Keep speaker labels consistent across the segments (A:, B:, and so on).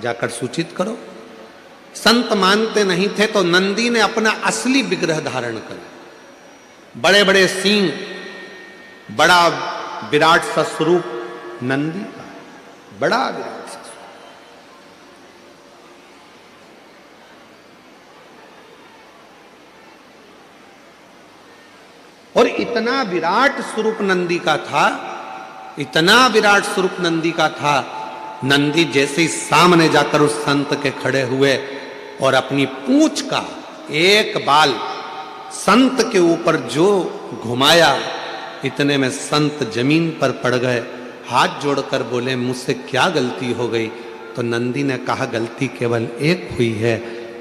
A: जाकर सूचित करो। संत मानते नहीं थे तो नंदी ने अपना असली विग्रह धारण कर, बड़े बड़े सींग, बड़ा विराट सा स्वरूप नंदी का, बड़ा विराट सा स्वरूप। और इतना विराट स्वरूप नंदी का था, इतना विराट स्वरूप नंदी का था, नंदी जैसे ही सामने जाकर उस संत के खड़े हुए और अपनी पूंछ का एक बाल संत के ऊपर जो घुमाया, इतने में संत जमीन पर पड़ गए, हाथ जोड़कर बोले मुझसे क्या गलती हो गई। तो नंदी ने कहा गलती केवल एक हुई है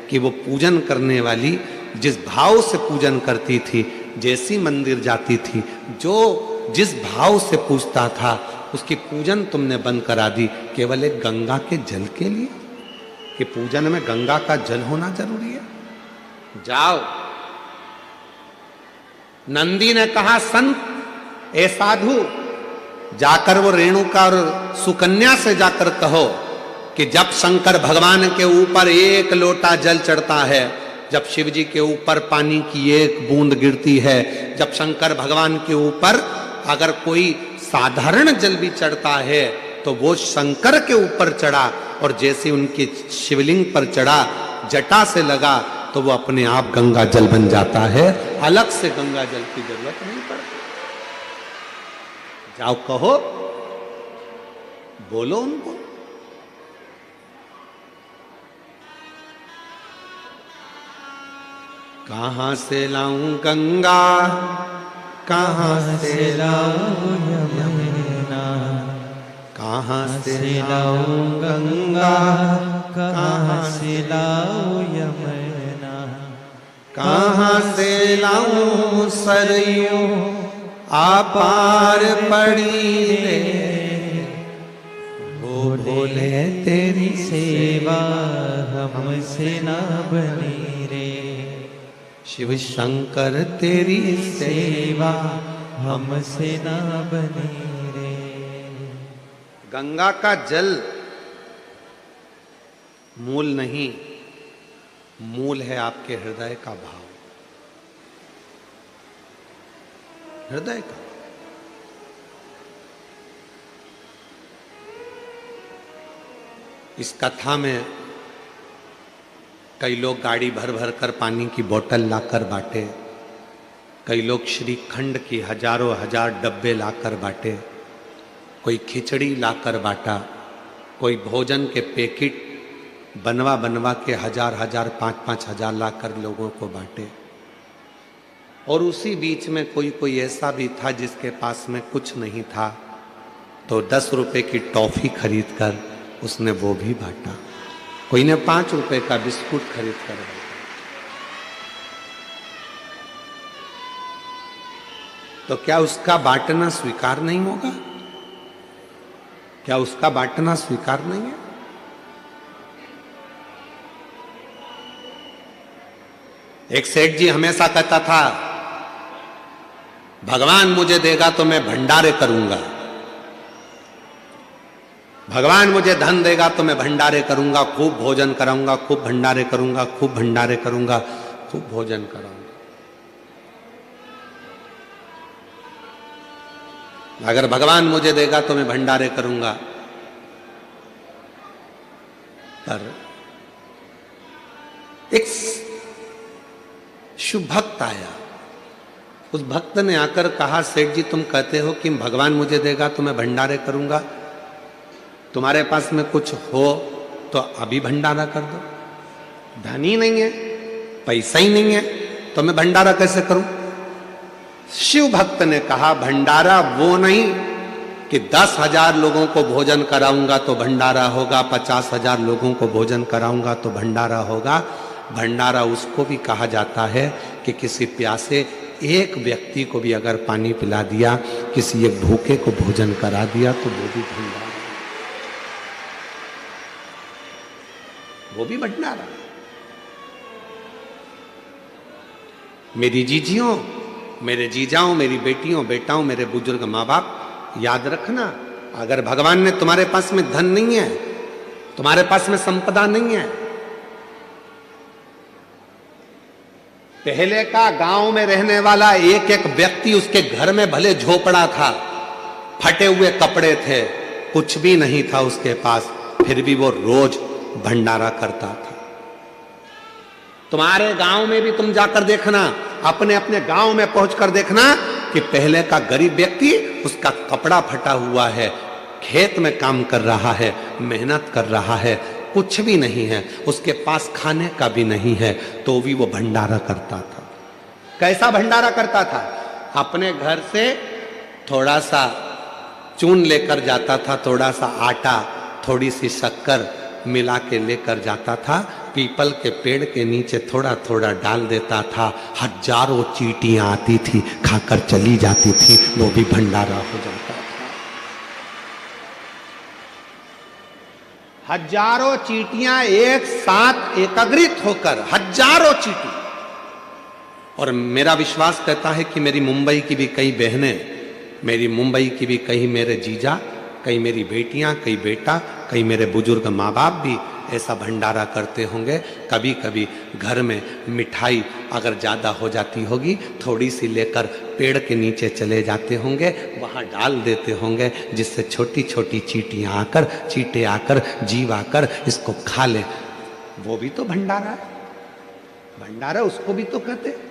A: कि वो पूजन करने वाली जिस भाव से पूजन करती थी, जैसी मंदिर जाती थी, जो जिस भाव से पूजता था, उसकी पूजन तुमने बंद करा दी, केवल एक गंगा के जल के लिए, कि पूजन में गंगा का जल होना जरूरी है। जाओ। नंदी ने कहा संत, ए साधु, जाकर वो रेणुका और सुकन्या से जाकर कहो कि जब शंकर भगवान के ऊपर एक लोटा जल चढ़ता है, जब शिव जी के ऊपर पानी की एक बूंद गिरती है, जब शंकर भगवान के ऊपर अगर कोई साधारण जल भी चढ़ता है तो वो शंकर के ऊपर चढ़ा, और जैसे उनके शिवलिंग पर चढ़ा, जटा से लगा, तो वो अपने आप गंगा जल बन जाता है, अलग से गंगा जल की जरूरत नहीं पड़ती। जाओ कहो, बोलो उनको। कहां से लाऊं गंगा, कहां से लाऊं यमुना, कहां से लाऊं गंगा, कहां से लाऊं यमुना, कहां से लाऊं सरयू आपार पड़ी रे, बोले तेरी सेवा हमसे ना बनी रे, शिव शंकर तेरी सेवा हमसे ना बनी रे। गंगा का जल मूल नहीं, मूल है आपके हृदय का भाव, हृदय का। इस कथा में कई लोग गाड़ी भर भर कर पानी की बोतल लाकर बांटे, कई लोग श्रीखंड की हजारों हजार डब्बे लाकर बांटे, कोई खिचड़ी लाकर बांटा, कोई भोजन के पैकेट बनवा बनवा के हजार हजार 5-5 हजार लाकर लोगों को बांटे। और उसी बीच में कोई कोई ऐसा भी था जिसके पास में कुछ नहीं था, तो 10 रुपए की टॉफी खरीद कर उसने वो भी बांटा, कोई ने 5 रुपए का बिस्कुट खरीद कर बांटा। तो क्या उसका बांटना स्वीकार नहीं होगा? क्या उसका बांटना स्वीकार नहीं है? एक सेठ जी हमेशा कहता था, भगवान मुझे देगा तो मैं भंडारे करूंगा, भगवान मुझे धन देगा तो मैं भंडारे करूंगा, खूब भोजन कराऊंगा, खूब भंडारे करूंगा, खूब भंडारे करूंगा, खूब भोजन कराऊंगा। अगर भगवान मुझे देगा तो मैं भंडारे करूंगा। पर एक शुभ भक्त आया, उस भक्त ने आकर कहा, सेठ जी तुम कहते हो कि भगवान मुझे देगा तो मैं भंडारे करूंगा, तुम्हारे पास में कुछ हो तो अभी भंडारा कर दो। धन ही नहीं है, पैसा ही नहीं है, तो मैं भंडारा कैसे करूं? शिव भक्त ने कहा, भंडारा वो नहीं कि 10,000 लोगों को भोजन कराऊंगा तो भंडारा होगा, 50,000 लोगों को भोजन कराऊंगा तो भंडारा होगा। भंडारा उसको भी कहा जाता है कि किसी प्यासे एक व्यक्ति को भी अगर पानी पिला दिया, किसी एक भूखे को भोजन करा दिया, तो वो भी भंडारा, वो भी भंडारा। मेरी जीजियों, मेरे जीजाओं, मेरी बेटियों, बेटाओं, मेरे बुजुर्ग माँ बाप, याद रखना, अगर भगवान ने तुम्हारे पास में धन नहीं है तुम्हारे पास में संपदा नहीं है। पहले का गांव में रहने वाला एक एक व्यक्ति, उसके घर में भले झोपड़ा था, फटे हुए कपड़े थे, कुछ भी नहीं था उसके पास, फिर भी वो रोज भंडारा करता था। तुम्हारे गांव में भी तुम जाकर देखना, अपने अपने गांव में पहुंचकर देखना कि पहले का गरीब व्यक्ति, उसका कपड़ा फटा हुआ है, खेत में काम कर रहा है, मेहनत कर रहा है, कुछ भी नहीं है, उसके पास खाने का भी नहीं है, तो भी वो भंडारा करता था। कैसा भंडारा करता था? अपने घर से थोड़ा सा चून लेकर जाता था, थोड़ा सा आटा, थोड़ी सी शक्कर मिला के लेकर जाता था, पीपल के पेड़ के नीचे थोड़ा थोड़ा डाल देता था, हजारों चींटियां आती थी, खाकर चली जाती थी, वो भी भंडारा हो जाता था। हजारों चींटियां एक साथ एकत्रित होकर, हजारों चींटी। और मेरा विश्वास कहता है कि मेरी मुंबई की भी कई बहनें, मेरी मुंबई की भी कई मेरे जीजा, कई मेरी बेटियां, कई बेटा, कई मेरे बुजुर्ग माँ बाप भी ऐसा भंडारा करते होंगे। कभी कभी घर में मिठाई अगर ज़्यादा हो जाती होगी, थोड़ी सी लेकर पेड़ के नीचे चले जाते होंगे, वहाँ डाल देते होंगे, जिससे छोटी छोटी चींटियाँ आकर, चींटे आकर, जीव आकर इसको खा ले। वो भी तो भंडारा है, भंडारा उसको भी तो कहते हैं।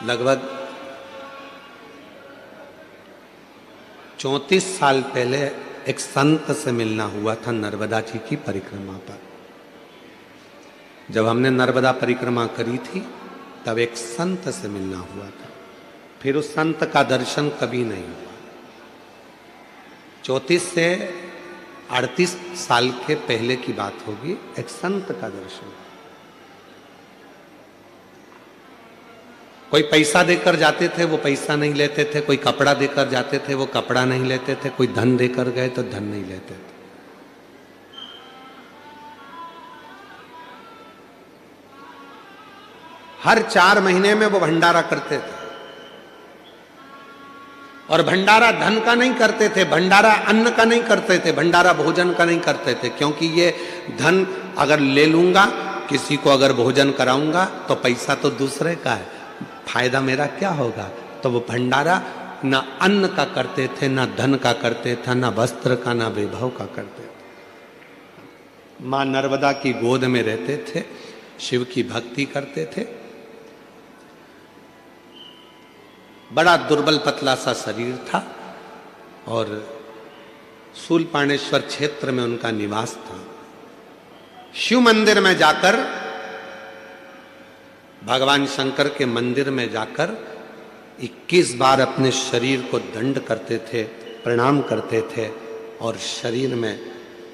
A: लगभग 34 साल पहले एक संत से मिलना हुआ था नर्मदा जी की परिक्रमा पर। जब हमने नर्मदा परिक्रमा करी थी तब एक संत से मिलना हुआ था, फिर उस संत का दर्शन कभी नहीं हुआ। 34 से 38 साल के पहले की बात होगी, एक संत का दर्शन। कोई पैसा देकर जाते थे, वो पैसा नहीं लेते थे, कोई कपड़ा देकर जाते थे, वो कपड़ा नहीं लेते थे, कोई धन देकर गए तो धन नहीं लेते थे। हर 4 महीने में वो भंडारा करते थे, और भंडारा धन का नहीं करते थे, भंडारा अन्न का नहीं करते थे, भंडारा भोजन का नहीं करते थे, क्योंकि ये धन अगर ले लूंगा, किसी को अगर भोजन कराऊंगा तो पैसा तो दूसरे का है, फायदा मेरा क्या होगा। तो वो भंडारा ना अन्न का करते थे, ना धन का करते थे, ना वस्त्र का, ना वैभव का करते थे। मां नर्मदा की गोद में रहते थे, शिव की भक्ति करते थे। बड़ा दुर्बल पतला सा शरीर था, और शूलपाणेश्वर क्षेत्र में उनका निवास था। शिव मंदिर में जाकर, भगवान शंकर के मंदिर में जाकर 21 बार अपने शरीर को दंड करते थे, प्रणाम करते थे, और शरीर में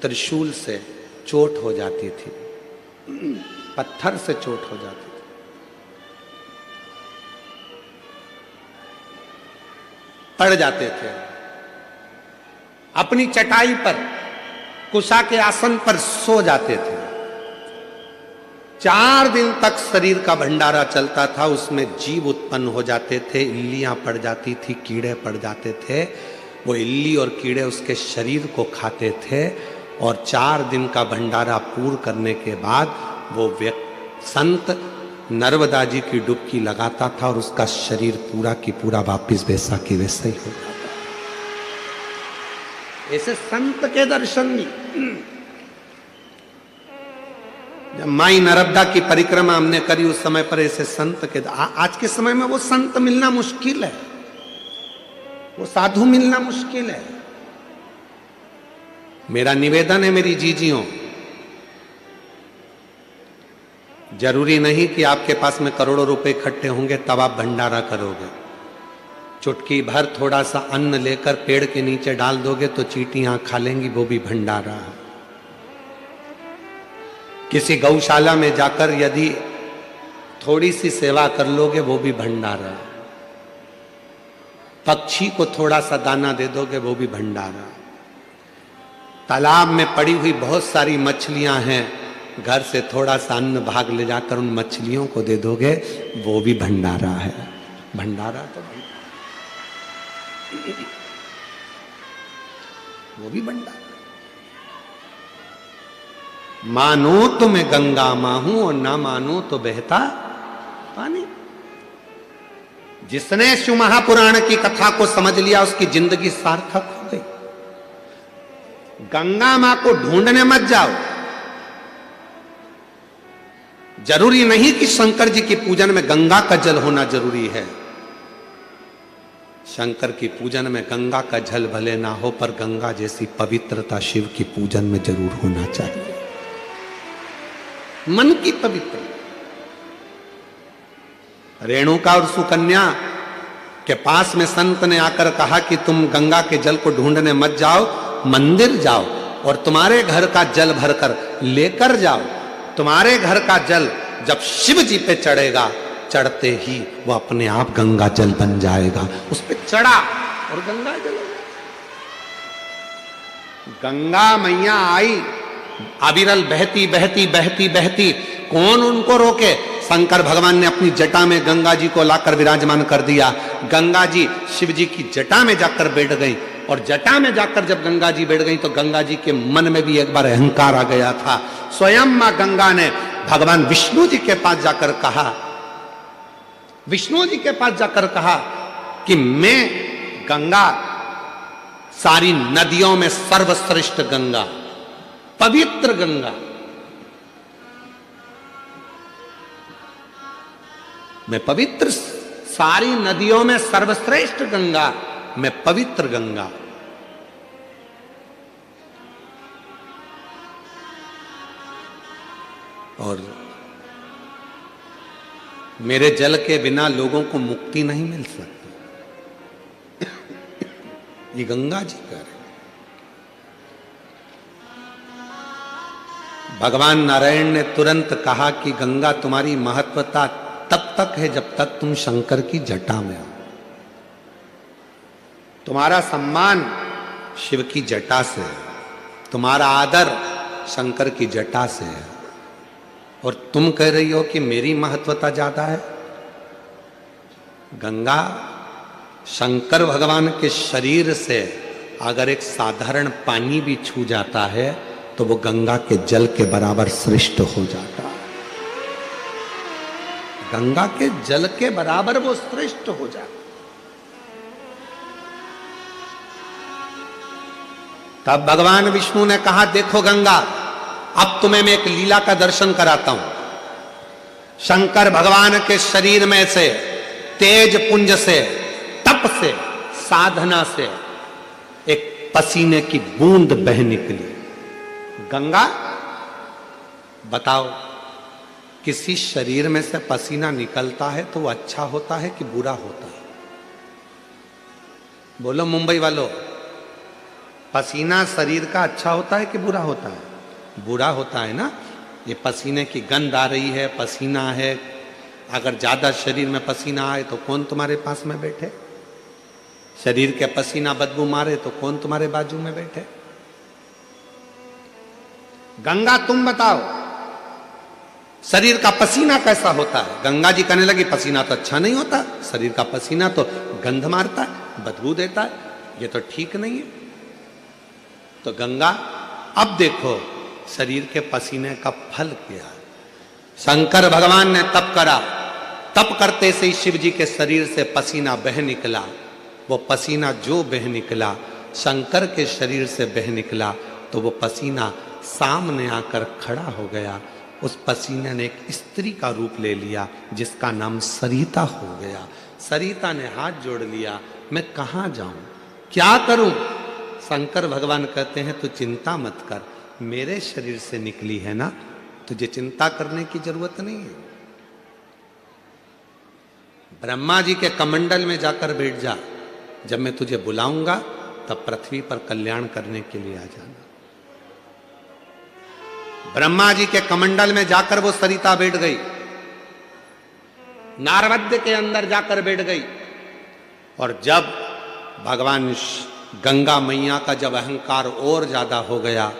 A: त्रिशूल से चोट हो जाती थी, पत्थर से चोट हो जाती थी। पड़ जाते थे, अपनी चटाई पर, कुशा के आसन पर सो जाते थे। 4 दिन तक शरीर का भंडारा चलता था, उसमें जीव उत्पन्न हो जाते थे, इल्लियां पड़ जाती थी, कीड़े पड़ जाते थे। वो इल्ली और कीड़े उसके शरीर को खाते थे, और 4 दिन का भंडारा पूर्ण करने के बाद वो संत नर्मदा जी की डुबकी लगाता था, और उसका शरीर पूरा की पूरा वापिस वैसा की वैसा ही हो जाता। ऐसे संत के दर्शन भी। जब माई नर्मदा की परिक्रमा हमने करी, उस समय पर ऐसे संत के, आज के समय में वो संत मिलना मुश्किल है, वो साधु मिलना मुश्किल है। मेरा निवेदन है मेरी जीजियों, जरूरी नहीं कि आपके पास में करोड़ों रुपए इकट्ठे होंगे तब आप भंडारा करोगे। चुटकी भर थोड़ा सा अन्न लेकर पेड़ के नीचे डाल दोगे तो चींटियां खा लेंगी, वो भी भंडारा है। किसी गौशाला में जाकर यदि थोड़ी सी सेवा कर लोगे, वो भी भंडारा है। पक्षी को थोड़ा सा दाना दे दोगे वो भी भंडारा। तालाब में पड़ी हुई बहुत सारी मछलियां हैं, घर से थोड़ा सा अन्न भाग ले जाकर उन मछलियों को दे दोगे वो भी भंडारा है। भंडारा तो वो भी भंडारा। मानो तो मैं गंगा मां हूं और ना मानो तो बहता पानी। जिसने शिव महापुराण की कथा को समझ लिया उसकी जिंदगी सार्थक हो गई। गंगा मां को ढूंढने मत जाओ। जरूरी नहीं कि शंकर जी की पूजन में गंगा का जल होना जरूरी है। शंकर की पूजन में गंगा का जल भले ना हो, पर गंगा जैसी पवित्रता शिव की पूजन में जरूर होना चाहिए। मन की पवित्रता। रेणुका और सुकन्या के पास में संत ने आकर कहा कि तुम गंगा के जल को ढूंढने मत जाओ, मंदिर जाओ और तुम्हारे घर का जल भरकर लेकर जाओ। तुम्हारे घर का जल जब शिव जी पे चढ़ेगा, चढ़ते ही वो अपने आप गंगा जल बन जाएगा। उस पे चढ़ा और गंगा जल। गंगा मैया आई, अविरल बहती बहती बहती बहती। कौन उनको रोके? शंकर भगवान ने अपनी जटा में गंगा जी को लाकर विराजमान कर दिया। गंगा जी शिव जी की जटा में जाकर बैठ गई और जटा में जाकर जब गंगा जी बैठ गई तो गंगा जी के मन में भी एक बार अहंकार आ गया था। स्वयं मां गंगा ने भगवान विष्णु जी के पास जाकर कहा, विष्णु जी के पास जाकर कहा कि मैं गंगा सारी नदियों में सर्वश्रेष्ठ गंगा, पवित्र गंगा, मैं पवित्र, सारी नदियों में सर्वश्रेष्ठ गंगा, मैं पवित्र गंगा। और मेरे जल के बिना लोगों को मुक्ति नहीं मिल सकती। ये गंगा जी कह रहे। भगवान नारायण ने तुरंत कहा कि गंगा तुम्हारी महत्वता तब तक है जब तक तुम शंकर की जटा में हो। तुम्हारा सम्मान शिव की जटा से है, तुम्हारा आदर शंकर की जटा से है। और तुम कह रही हो कि मेरी महत्वता ज्यादा है। गंगा शंकर भगवान के शरीर से अगर एक साधारण पानी भी छू जाता है तो वो गंगा के जल के बराबर श्रेष्ठ हो जाता है। गंगा के जल के बराबर वो श्रेष्ठ हो जाता। तब भगवान विष्णु ने कहा, देखो गंगा, अब तुम्हें मैं एक लीला का दर्शन कराता हूं। शंकर भगवान के शरीर में से, तेज पुंज से, तप से, साधना से एक पसीने की बूंद बह निकली। गंगा, बताओ, किसी शरीर में से पसीना निकलता है तो वो अच्छा होता है कि बुरा होता है? बोलो मुंबई वालों, पसीना शरीर का अच्छा होता है कि बुरा होता है? बुरा होता है ना। ये पसीने की गंध आ रही है, पसीना है। अगर ज्यादा शरीर में पसीना आए तो कौन तुम्हारे पास में बैठे? शरीर के पसीना बदबू मारे तो कौन तुम्हारे बाजू में बैठे? गंगा तुम बताओ, शरीर का पसीना कैसा होता है? गंगा जी कहने लगी, पसीना तो अच्छा नहीं होता, शरीर का पसीना तो गंध मारता है, बदबू देता है, ये तो ठीक नहीं है। तो गंगा, अब देखो शरीर के पसीने का फल क्या है। शंकर भगवान ने तप करा, तप करते से ही शिव जी के शरीर से पसीना बह निकला। वो पसीना जो बह निकला, शंकर के शरीर से बह निकला, तो वो पसीना सामने आकर खड़ा हो गया। उस पसीने ने एक स्त्री का रूप ले लिया जिसका नाम सरिता हो गया। सरिता ने हाथ जोड़ लिया, मैं कहाँ जाऊं, क्या करूं? शंकर भगवान कहते हैं, तू चिंता मत कर, मेरे शरीर से निकली है ना, तुझे चिंता करने की जरूरत नहीं है। ब्रह्मा जी के कमंडल में जाकर बैठ जा, जब मैं तुझे बुलाऊंगा तब पृथ्वी पर कल्याण करने के लिए आ जाना। ब्रह्मा जी के कमंडल में जाकर वो सरिता बैठ गई, नारवद्य के अंदर जाकर बैठ गई। और जब भगवान गंगा मैया का जब अहंकार और ज्यादा हो गया,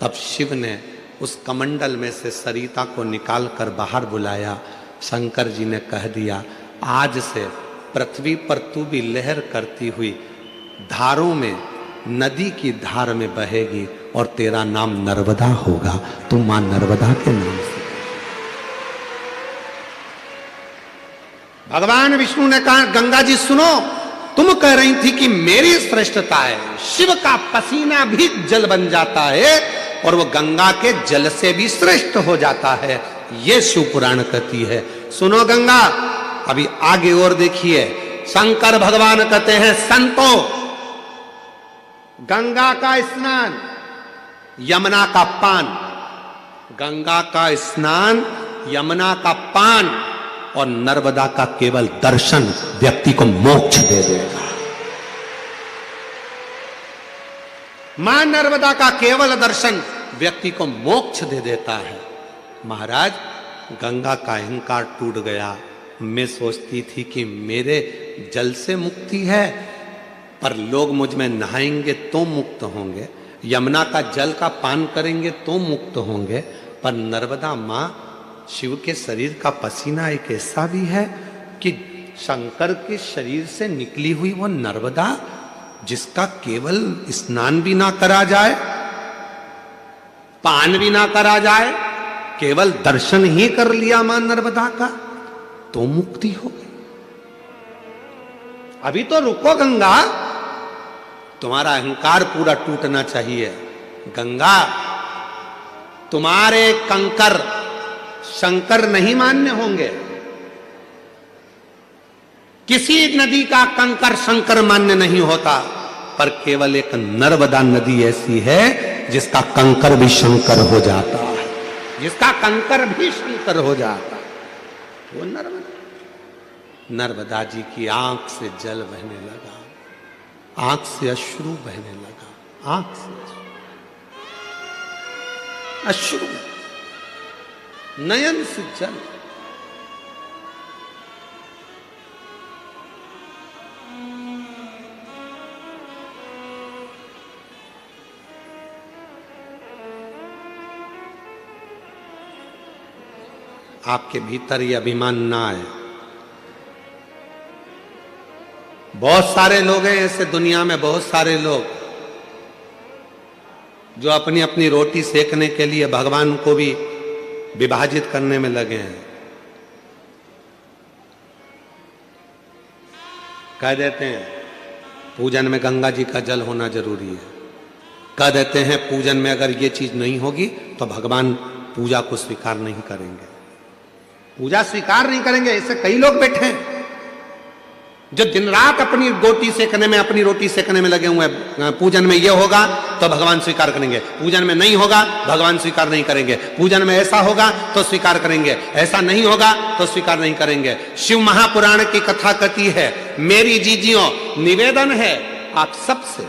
A: तब शिव ने उस कमंडल में से सरिता को निकाल कर बाहर बुलाया। शंकर जी ने कह दिया, आज से पृथ्वी पर तू भी लहर करती हुई धारों में, नदी की धार में बहेगी और तेरा नाम नर्मदा होगा। तू मां नर्मदा के नाम से। भगवान विष्णु ने कहा, गंगा जी सुनो, तुम कह रही थी कि मेरी श्रेष्ठता है, शिव का पसीना भी जल बन जाता है और वो गंगा के जल से भी श्रेष्ठ हो जाता है, ये शिव पुराण कहती है। सुनो गंगा, अभी आगे और देखिए, शंकर भगवान कहते हैं, संतो गंगा का स्नान यमुना का पान, गंगा का स्नान यमुना का पान और नर्मदा का केवल दर्शन व्यक्ति को मोक्ष दे देगा। मां नर्मदा का केवल दर्शन व्यक्ति को मोक्ष दे देता है। महाराज, गंगा का अहंकार टूट गया। मैं सोचती थी कि मेरे जल से मुक्ति है, पर लोग मुझ में नहाएंगे तो मुक्त होंगे, यमुना का जल का पान करेंगे तो मुक्त होंगे, पर नर्मदा मां शिव के शरीर का पसीना एक ऐसा भी है कि शंकर के शरीर से निकली हुई वो नर्मदा, जिसका केवल स्नान भी ना करा जाए, पान भी ना करा जाए, केवल दर्शन ही कर लिया मां नर्मदा का, तो मुक्ति हो गई। अभी तो रुको गंगा, तुम्हारा अहंकार पूरा टूटना चाहिए। गंगा, तुम्हारे कंकर शंकर नहीं मान्य होंगे। किसी नदी का कंकर शंकर मान्य नहीं होता, पर केवल एक नर्मदा नदी ऐसी है जिसका कंकर भी शंकर हो जाता है, जिसका कंकर भी शंकर हो जाता है, वो नर्मदा। नर्मदा जी की आंख से जल बहने लगा, आंख से अश्रु बहने लगा, आंख से अश्रु, नयन से जल। आपके भीतर ये अभिमान ना आए। बहुत सारे लोग हैं ऐसे दुनिया में, बहुत सारे लोग जो अपनी अपनी रोटी सेकने के लिए भगवान को भी विभाजित करने में लगे हैं। कह देते हैं पूजन में गंगा जी का जल होना जरूरी है, कह देते हैं पूजन में अगर ये चीज नहीं होगी तो भगवान पूजा को स्वीकार नहीं करेंगे, पूजा स्वीकार नहीं करेंगे। ऐसे कई लोग बैठे हैं जो दिन रात अपनी रोटी सेकने में, अपनी रोटी सेकने में लगे हुए हैं। पूजन में ये होगा तो भगवान स्वीकार करेंगे, पूजन में नहीं होगा भगवान स्वीकार नहीं करेंगे, पूजन में ऐसा होगा तो स्वीकार करेंगे, ऐसा नहीं होगा तो स्वीकार नहीं करेंगे। शिव महापुराण की कथा कहती है, मेरी जीजियों निवेदन है आप सबसे,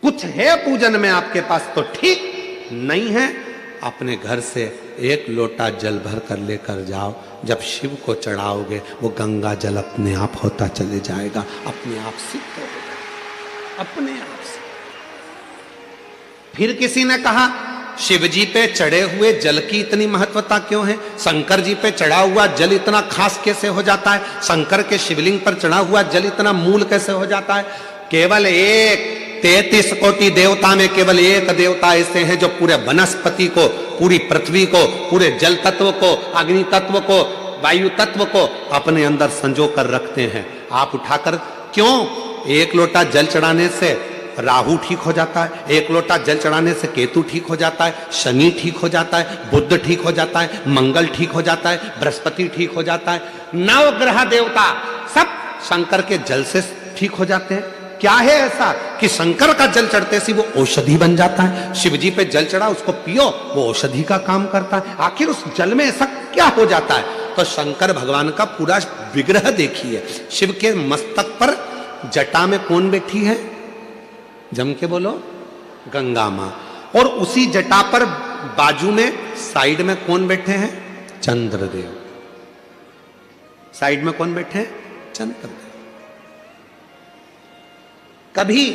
A: कुछ है पूजन में आपके पास तो ठीक, नहीं है अपने घर से एक लोटा जल भर कर लेकर जाओ, जब शिव को चढ़ाओगे वो गंगा जल अपने आप होता चले जाएगा, अपने आप सिद्ध हो जाएगा, अपने आप से। फिर किसी ने कहा शिव जी पे चढ़े हुए जल की इतनी महत्वता क्यों है, शंकर जी पे चढ़ा हुआ जल इतना खास कैसे हो जाता है, शंकर के शिवलिंग पर चढ़ा हुआ जल इतना मूल कैसे हो जाता है। केवल एक 33 कोटि देवता में केवल एक देवता ऐसे हैं जो पूरे वनस्पति को, पूरी पृथ्वी को, पूरे जल तत्व को, अग्नि तत्व को, वायु तत्व को अपने अंदर संजो कर रखते हैं। आप उठाकर क्यों, एक लोटा जल चढ़ाने से राहु ठीक हो जाता है, एक लोटा जल चढ़ाने से केतु ठीक हो जाता है, शनि ठीक हो जाता है, बुध ठीक हो जाता है, मंगल ठीक हो जाता है, बृहस्पति ठीक हो जाता है, 9 ग्रह देवता सब शंकर के जल से ठीक हो जाते हैं। क्या है ऐसा कि शंकर का जल चढ़ते से वो औषधि बन जाता है, शिव जी पे जल चढ़ा उसको पियो वो औषधि का काम करता है। आखिर उस जल में ऐसा क्या हो जाता है। तो शंकर भगवान का पूरा विग्रह देखिए, शिव के मस्तक पर जटा में कौन बैठी है, जम के बोलो, गंगा मां। और उसी जटा पर बाजू में साइड में कौन बैठे हैं, चंद्रदेव। साइड में कौन बैठे हैं, चंद्रदेव। कभी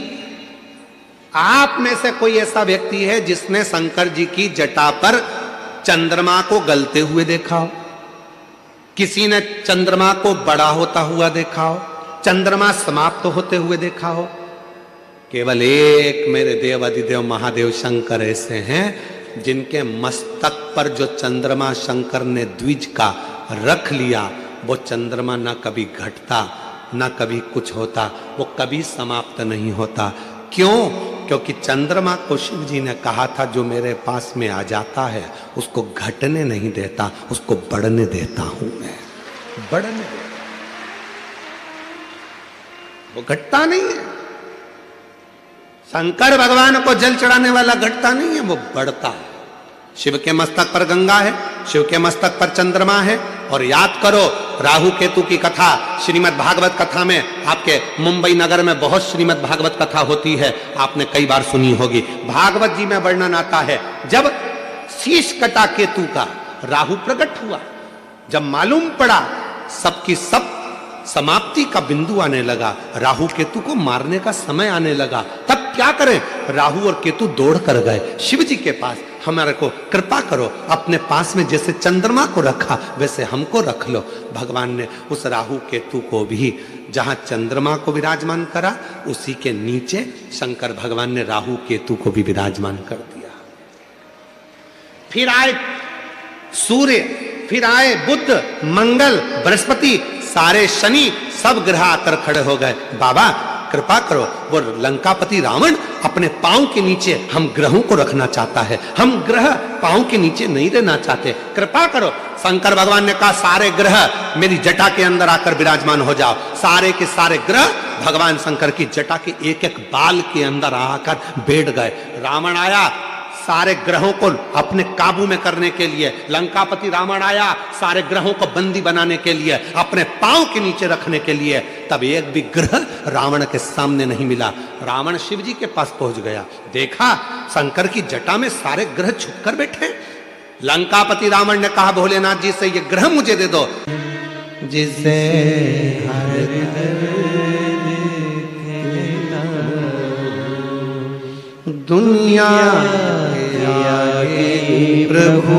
A: आप में से कोई ऐसा व्यक्ति है जिसने शंकर जी की जटा पर चंद्रमा को गलते हुए देखा हो? किसी ने चंद्रमा को बड़ा होता हुआ देखा हो? चंद्रमा समाप्त होते हुए देखा हो? केवल एक मेरे देव अधिदेव महादेव शंकर ऐसे हैं जिनके मस्तक पर जो चंद्रमा शंकर ने द्विज का रख लिया, वो चंद्रमा ना कभी घटता ना कभी कुछ होता, वो कभी समाप्त नहीं होता। क्यों? क्योंकि चंद्रमा को शिव जी ने कहा था जो मेरे पास में आ जाता है उसको घटने नहीं देता, उसको बढ़ने देता हूं मैं, बढ़ने देता। वो घटता नहीं है। शंकर भगवान को जल चढ़ाने वाला घटता नहीं है, वो बढ़ता है। शिव के मस्तक पर गंगा है, शिव के मस्तक पर चंद्रमा है। और याद करो राहु केतु की कथा श्रीमद् भागवत कथा में, आपके मुंबई नगर में बहुत श्रीमद् भागवत कथा होती है, आपने कई बार सुनी होगी। भागवत जी में वर्णन आता है जब शीश कटा केतु का, राहु प्रकट हुआ, जब मालूम पड़ा सबकी सब समाप्ति का बिंदु आने लगा, राहु केतु को मारने का समय आने लगा, तब क्या करें? राहु और केतु दौड़ कर गए शिव जी के पास, हमारे को कृपा करो, अपने पास में जैसे चंद्रमा को रखा वैसे हमको रख लो। भगवान ने उस राहु केतु को भी जहां चंद्रमा को विराजमान करा, उसी के नीचे शंकर भगवान ने राहु केतु को भी विराजमान कर दिया। फिर आए सूर्य, फिर आए बुध, मंगल, बृहस्पति, सारे शनि, सब ग्रह आकर खड़े हो गए। बाबा कृपा करो, वो लंकापति रावण अपने पांव के नीचे हम ग्रहों को रखना चाहता है, हम ग्रह पांव के नीचे नहीं रहना चाहते, कृपा करो। शंकर भगवान ने कहा सारे ग्रह मेरी जटा के अंदर आकर विराजमान हो जाओ। सारे के सारे ग्रह भगवान शंकर की जटा के एक एक बाल के अंदर आकर बैठ गए। रावण आया सारे ग्रहों को अपने काबू में करने के लिए, लंकापति रावण आया सारे ग्रहों को बंदी बनाने के लिए, अपने पांव के नीचे रखने के लिए। तब एक भी ग्रह रावण के सामने नहीं मिला। रावण शिव जी के पास पहुंच गया, देखा शंकर की जटा में सारे ग्रह छुपकर बैठे। लंकापति रावण ने कहा भोलेनाथ जी से ये ग्रह मुझे दे दो, जिसे दुनिया प्रभु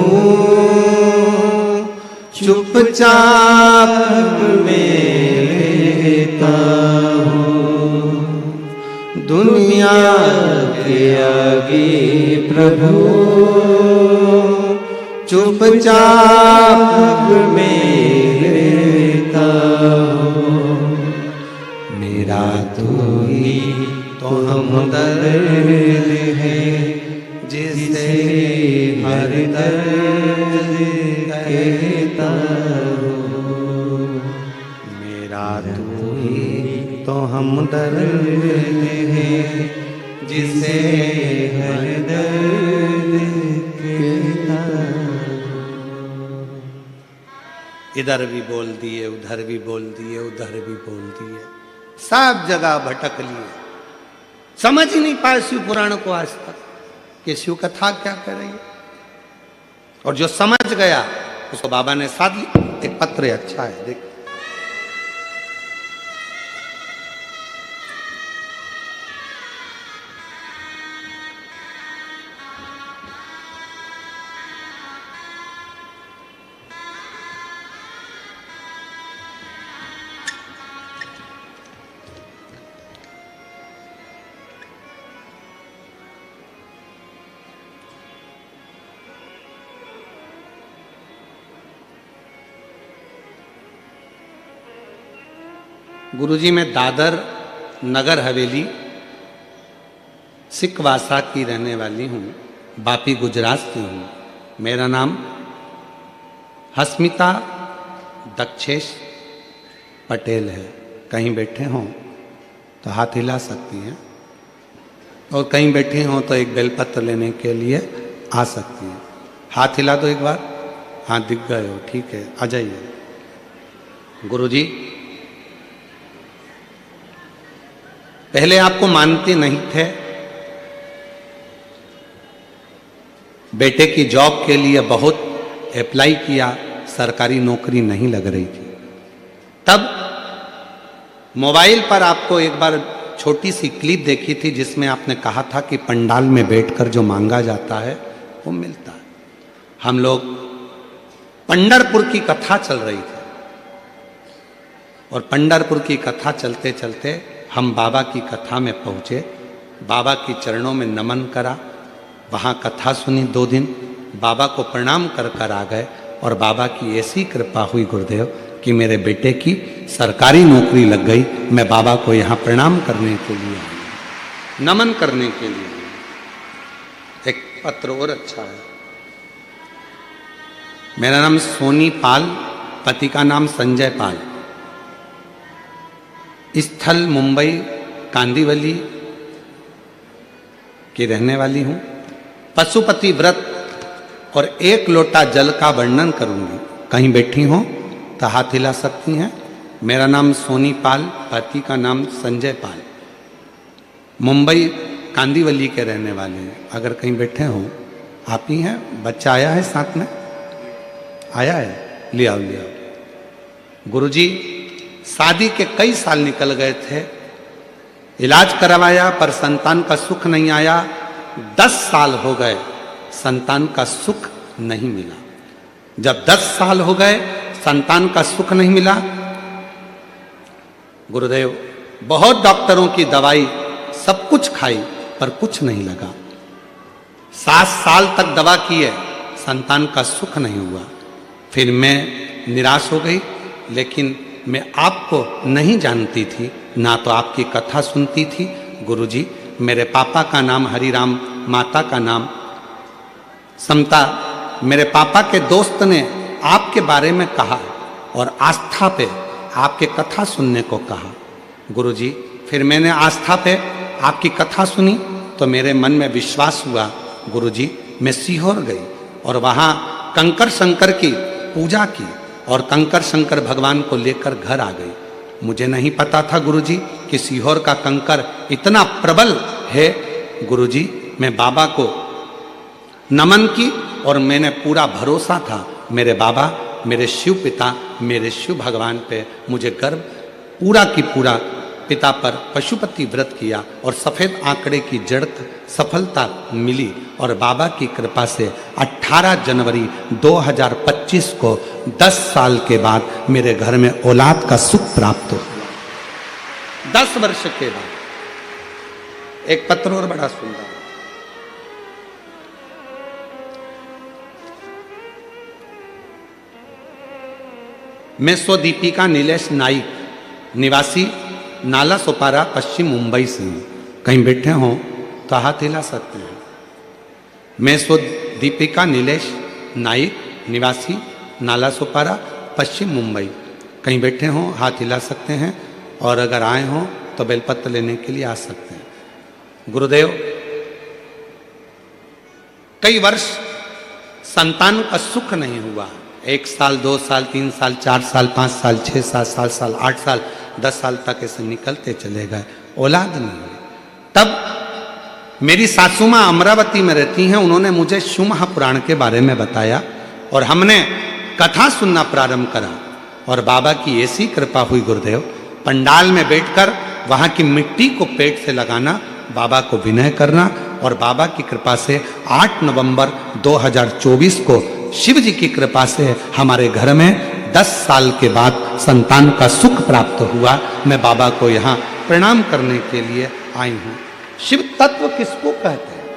A: चुपचाप रहता हूँ, दुनिया के आगे प्रभु चुपचाप रहता हूँ। मेरा तो ही तो हमदर्द है, जिसे हर दर्द कहता हूँ। मेरा तू ही तो हमदर्द है, जिसे हर दर्द कहता हूँ। इधर भी बोल दिए, उधर भी बोल दिए, उधर भी बोल दिए, सब जगह भटक लिए, समझ ही नहीं पाए शिव पुराण को आज तक कि शिव कथा क्या कर रही है। और जो समझ गया उसको बाबा ने साथ लिया। एक पत्र अच्छा है, देख गुरुजी मैं दादर नगर हवेली सिकवासा की रहने वाली हूँ, बापी गुजरात से हूँ। मेरा नाम हस्मिता दक्षेश पटेल है। कहीं बैठे हों तो हाथ हिला सकती हैं, और कहीं बैठे हों तो एक बेलपत्र लेने के लिए आ सकती हैं। हाथ हिला दो एक बार, हाँ दिख गए हो, ठीक है आ जाइए। गुरुजी पहले आपको मानते नहीं थे, बेटे की जॉब के लिए बहुत अप्लाई किया, सरकारी नौकरी नहीं लग रही थी। तब मोबाइल पर आपको एक बार छोटी सी क्लिप देखी थी जिसमें आपने कहा था कि पंडाल में बैठकर जो मांगा जाता है वो मिलता है। हम लोग पंढरपुर की कथा चल रही थी और पंढरपुर की कथा चलते चलते हम बाबा की कथा में पहुंचे, बाबा की चरणों में नमन करा, वहाँ कथा सुनी 2 दिन, बाबा को प्रणाम कर कर आ गए और बाबा की ऐसी कृपा हुई गुरुदेव कि मेरे बेटे की सरकारी नौकरी लग गई। मैं बाबा को यहाँ प्रणाम करने के लिए आया, नमन करने के लिए आया। एक पत्र और अच्छा है। मेरा नाम सोनी पाल, पति का नाम संजय पाल, स्थल मुंबई कांदीवली की रहने वाली हूं। पशुपति व्रत और 1 लोटा जल का वर्णन करूंगी। कहीं बैठी हो तो हाथ हिला सकती हैं। मेरा नाम सोनी पाल, पति का नाम संजय पाल, मुंबई कांदीवली के रहने वाले हैं। अगर कहीं बैठे हो, आप ही हैं। बच्चा आया है साथ में, आया है, ले आओ ले आओ। गुरुजी शादी के कई साल निकल गए थे, इलाज करवाया पर संतान का सुख नहीं आया। 10 साल हो गए, संतान का सुख नहीं मिला। जब 10 साल हो गए संतान का सुख नहीं मिला, गुरुदेव बहुत डॉक्टरों की दवाई सब कुछ खाई पर कुछ नहीं लगा। 7 साल तक दवा किए, संतान का सुख नहीं हुआ। फिर मैं निराश हो गई, लेकिन मैं आपको नहीं जानती थी, ना तो आपकी कथा सुनती थी। गुरुजी, मेरे पापा का नाम हरिराम, माता का नाम समता। मेरे पापा के दोस्त ने आपके बारे में कहा और आस्था पे आपके कथा सुनने को कहा। गुरुजी, फिर मैंने आस्था पे आपकी कथा सुनी तो मेरे मन में विश्वास हुआ। गुरुजी, मैं सीहोर गई और वहाँ कंकर शंकर की पूजा की और कंकर शंकर भगवान को लेकर घर आ गई। मुझे नहीं पता था गुरुजी कि सीहोर का कंकर इतना प्रबल है। गुरुजी, मैं बाबा को नमन की और मैंने पूरा भरोसा था मेरे बाबा, मेरे शिव पिता, मेरे शिव भगवान पे। मुझे गर्व पूरा की पूरा पिता पर पशुपति व्रत किया और सफ़ेद आंकड़े की जड़ सफलता मिली और बाबा की कृपा से 18 जनवरी 2025 को 10 साल के बाद मेरे घर में औलाद का सुख प्राप्त हुआ। 10 वर्ष के बाद। एक पत्र और बड़ा सुंदर, मैं स्वदीपिका नीलेश नाइक, निवासी नाला सोपारा, पश्चिम मुंबई से हूँ। कहीं बैठे हों तो हाथ हिला सकते हैं। मैं स्वदीपिका नीलेश नाइक, निवासी नाला सोपारा, पश्चिम मुंबई। कहीं बैठे हों हाथ हिला सकते हैं और अगर आए हों तो बेलपत्र लेने के लिए आ सकते हैं। गुरुदेव, कई वर्ष संतान का सुख नहीं हुआ। 1 साल, 2 साल, 3 साल, 4 साल, 5 साल, 6 साल, 7 साल, 8 साल, 10 साल तक ऐसे निकलते चले गए, औलाद नहीं हुई। तब मेरी सासू माँ अमरावती में रहती हैं, उन्होंने मुझे शिव महापुराण के बारे में बताया और हमने कथा सुनना प्रारंभ करा और बाबा की ऐसी कृपा हुई गुरुदेव, पंडाल में बैठकर वहाँ की मिट्टी को पेट से लगाना, बाबा को विनय करना और बाबा की कृपा से 8 नवंबर 2024 को शिव जी की कृपा से हमारे घर में 10 साल के बाद संतान का सुख प्राप्त हुआ। मैं बाबा को यहाँ प्रणाम करने के लिए आई हूँ। शिव तत्व किसको कहते हैं?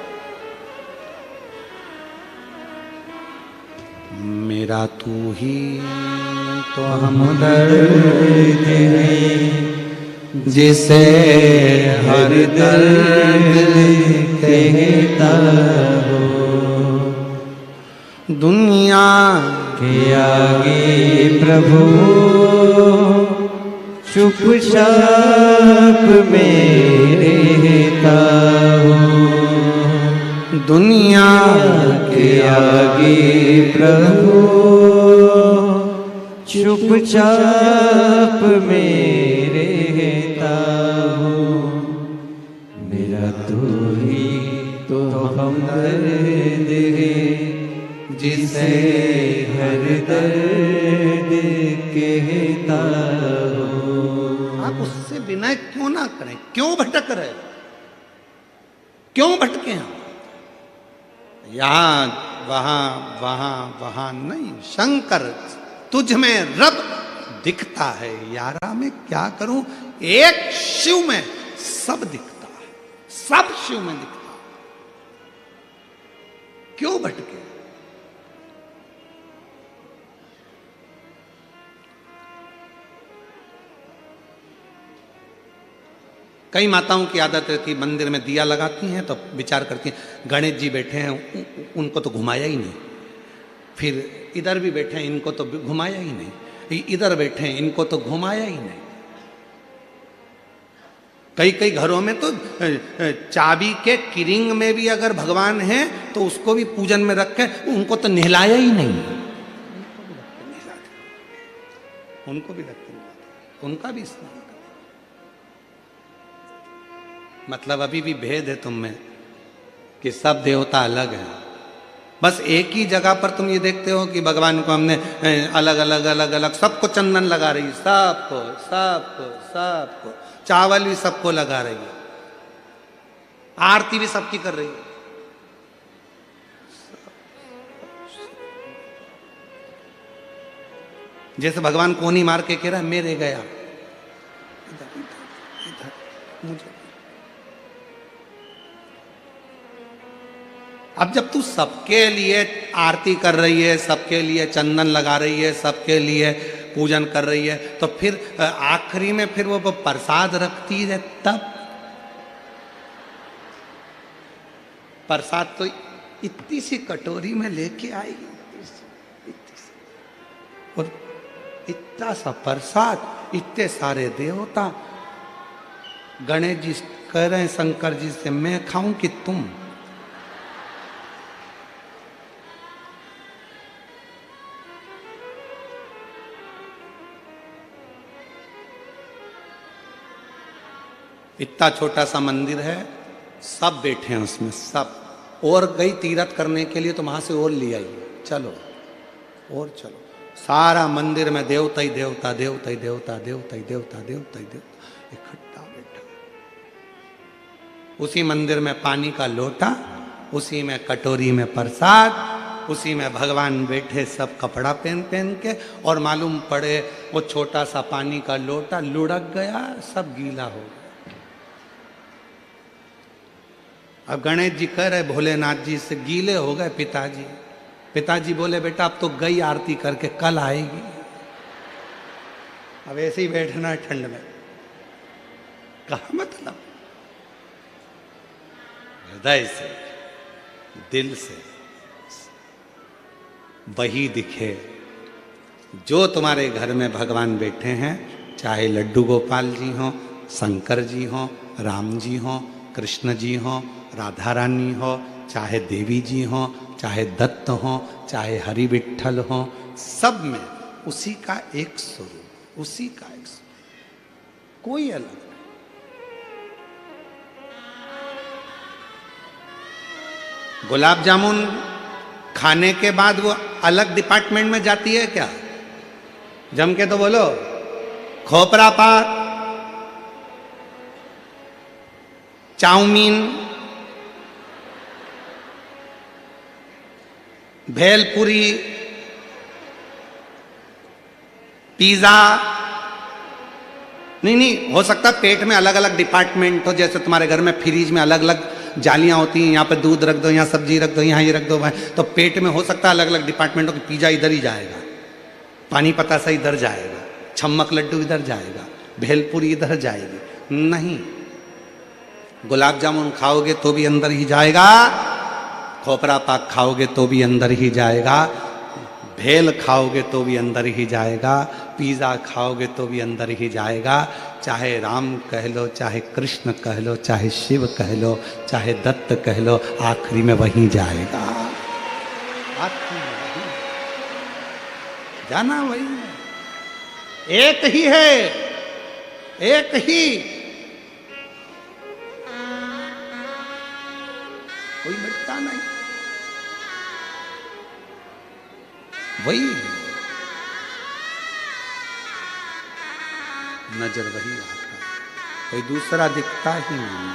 A: मेरा तू ही तो हमदर्द है, जिसे हर दर्द कहता हो। दुनिया के आगे प्रभु चुपचाप में रहता हो। दुनिया के आगे प्रभु चुपचाप में रहता हो। मेरा तू ही तो हमदर्द है, जिसे हर दर्द कहता हो। आप उस से विनय क्यों ना करें? क्यों भटक रहे? क्यों भटके हम? यहां वहां वहां वहां नहीं, शंकर तुझ में रब दिखता है यारा, मैं क्या करूं? एक शिव में सब दिखता है, सब शिव में दिखता है। क्यों भटके? कई माताओं की आदत रहती, मंदिर में दिया लगाती हैं तो विचार करती हैं गणेश जी बैठे हैं, उनको तो घुमाया ही नहीं, फिर इधर भी बैठे हैं, इनको तो घुमाया ही नहीं, इधर बैठे हैं, इनको तो घुमाया ही नहीं। कई कई घरों में तो चाबी के किरिंग में भी अगर भगवान है तो उसको भी पूजन में रखे, उनको तो नहलाया ही नहीं, उनको भी रखते, उनका भी स्नान। मतलब अभी भी भेद है तुम में कि सब देवता अलग हैं। बस एक ही जगह पर तुम ये देखते हो कि भगवान को हमने अलग अलग अलग अलग सबको चंदन लगा रही है, सबको सबको सबको, चावल भी सबको लगा रही है, आरती भी सबकी कर रही है। जैसे भगवान कोनी मार के कह रहा है मेरे गया, इधर इधर इधर मुझे। अब जब तू सबके लिए आरती कर रही है, सबके लिए चंदन लगा रही है, सबके लिए पूजन कर रही है, तो फिर आखिरी में फिर वो प्रसाद रखती है, तब प्रसाद तो इतनी सी कटोरी में लेके आएगी, और इतना सा प्रसाद, इतने सारे देवता। गणेश जी कह रहे हैं शंकर जी से, मैं खाऊं कि तुम? इतना छोटा सा मंदिर है, सब बैठे हैं उसमें, सब। और गई तीरथ करने के लिए तो वहां से और ले आई, चलो और चलो। सारा मंदिर में देवता ही देवता, देवता ही देवता, देवता ही देवता, देवता ही देवता इकट्ठा बैठा। उसी मंदिर में पानी का लोटा, उसी में कटोरी में प्रसाद, उसी में भगवान बैठे सब कपड़ा पहन पहन के, और मालूम पड़े वो छोटा सा पानी का लोटा लुढ़क गया, सब गीला हो गया। अब गणेश जी कह रहे भोलेनाथ जी से, गीले हो गए पिताजी। पिताजी बोले बेटा अब तो गई आरती करके, कल आएगी, अब ऐसे ही बैठना है ठंड में। कहा मतलब हृदय से, दिल से वही दिखे जो तुम्हारे घर में भगवान बैठे हैं, चाहे लड्डू गोपाल जी हों, शंकर जी हों, राम जी हों, कृष्ण जी हों, राधा रानी हो, चाहे देवी जी हों, चाहे दत्त हों, चाहे हरि विठ्ठल हों, सब में उसी का एक स्वरूप, उसी का एक स्वरूप, कोई अलग नहीं। गुलाब जामुन खाने के बाद वो अलग डिपार्टमेंट में जाती है क्या? जम के तो बोलो। खोपरा पाक, चाउमीन, भेलपुरी, पिज्जा, नहीं हो सकता पेट में अलग अलग डिपार्टमेंट हो, जैसे तुम्हारे घर में फ्रिज में अलग अलग जालियां होती हैं, यहाँ पे दूध रख दो, यहाँ सब्जी रख दो, यहाँ ये रख दो, तो पेट में हो सकता है अलग अलग डिपार्टमेंट हो कि पिज्जा इधर ही जाएगा, पानी पतासा इधर जाएगा, छम्मक लड्डू इधर जाएगा, भेलपुरी इधर जाएगी। नहीं, गुलाब जामुन खाओगे तो भी अंदर ही जाएगा, खोपरा पाक खाओगे तो भी अंदर ही जाएगा, भेल खाओगे तो भी अंदर ही जाएगा, पिज़्ज़ा खाओगे तो भी अंदर ही जाएगा। चाहे राम कह लो, चाहे कृष्ण कह लो, चाहे शिव कह लो, चाहे दत्त कह लो, आखिरी में वहीं जाएगा, आखिरी में वहीं जाना, वही एक ही है, एक ही, कोई मिटता नहीं, वही नजर वही आता है। कोई दूसरा दिखता ही नहीं।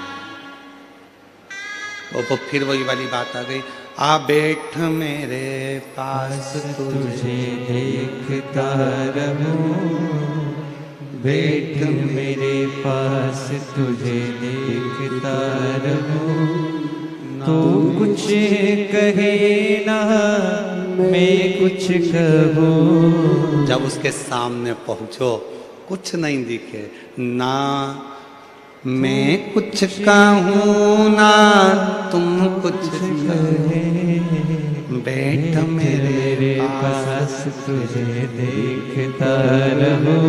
A: वो फिर वही वाली बात आ गई, आ बैठ मेरे पास
B: तुझे देखता रहूं, बैठ मेरे पास तुझे देखता रहूं, तू कुछ कहे ना मैं कुछ कहूं।
A: जब उसके सामने पहुंचो कुछ नहीं दिखे, ना मैं कुछ कहूं ना तुम कुछ कहे, बैठ मेरे
B: पास तुझे देखता रहूं,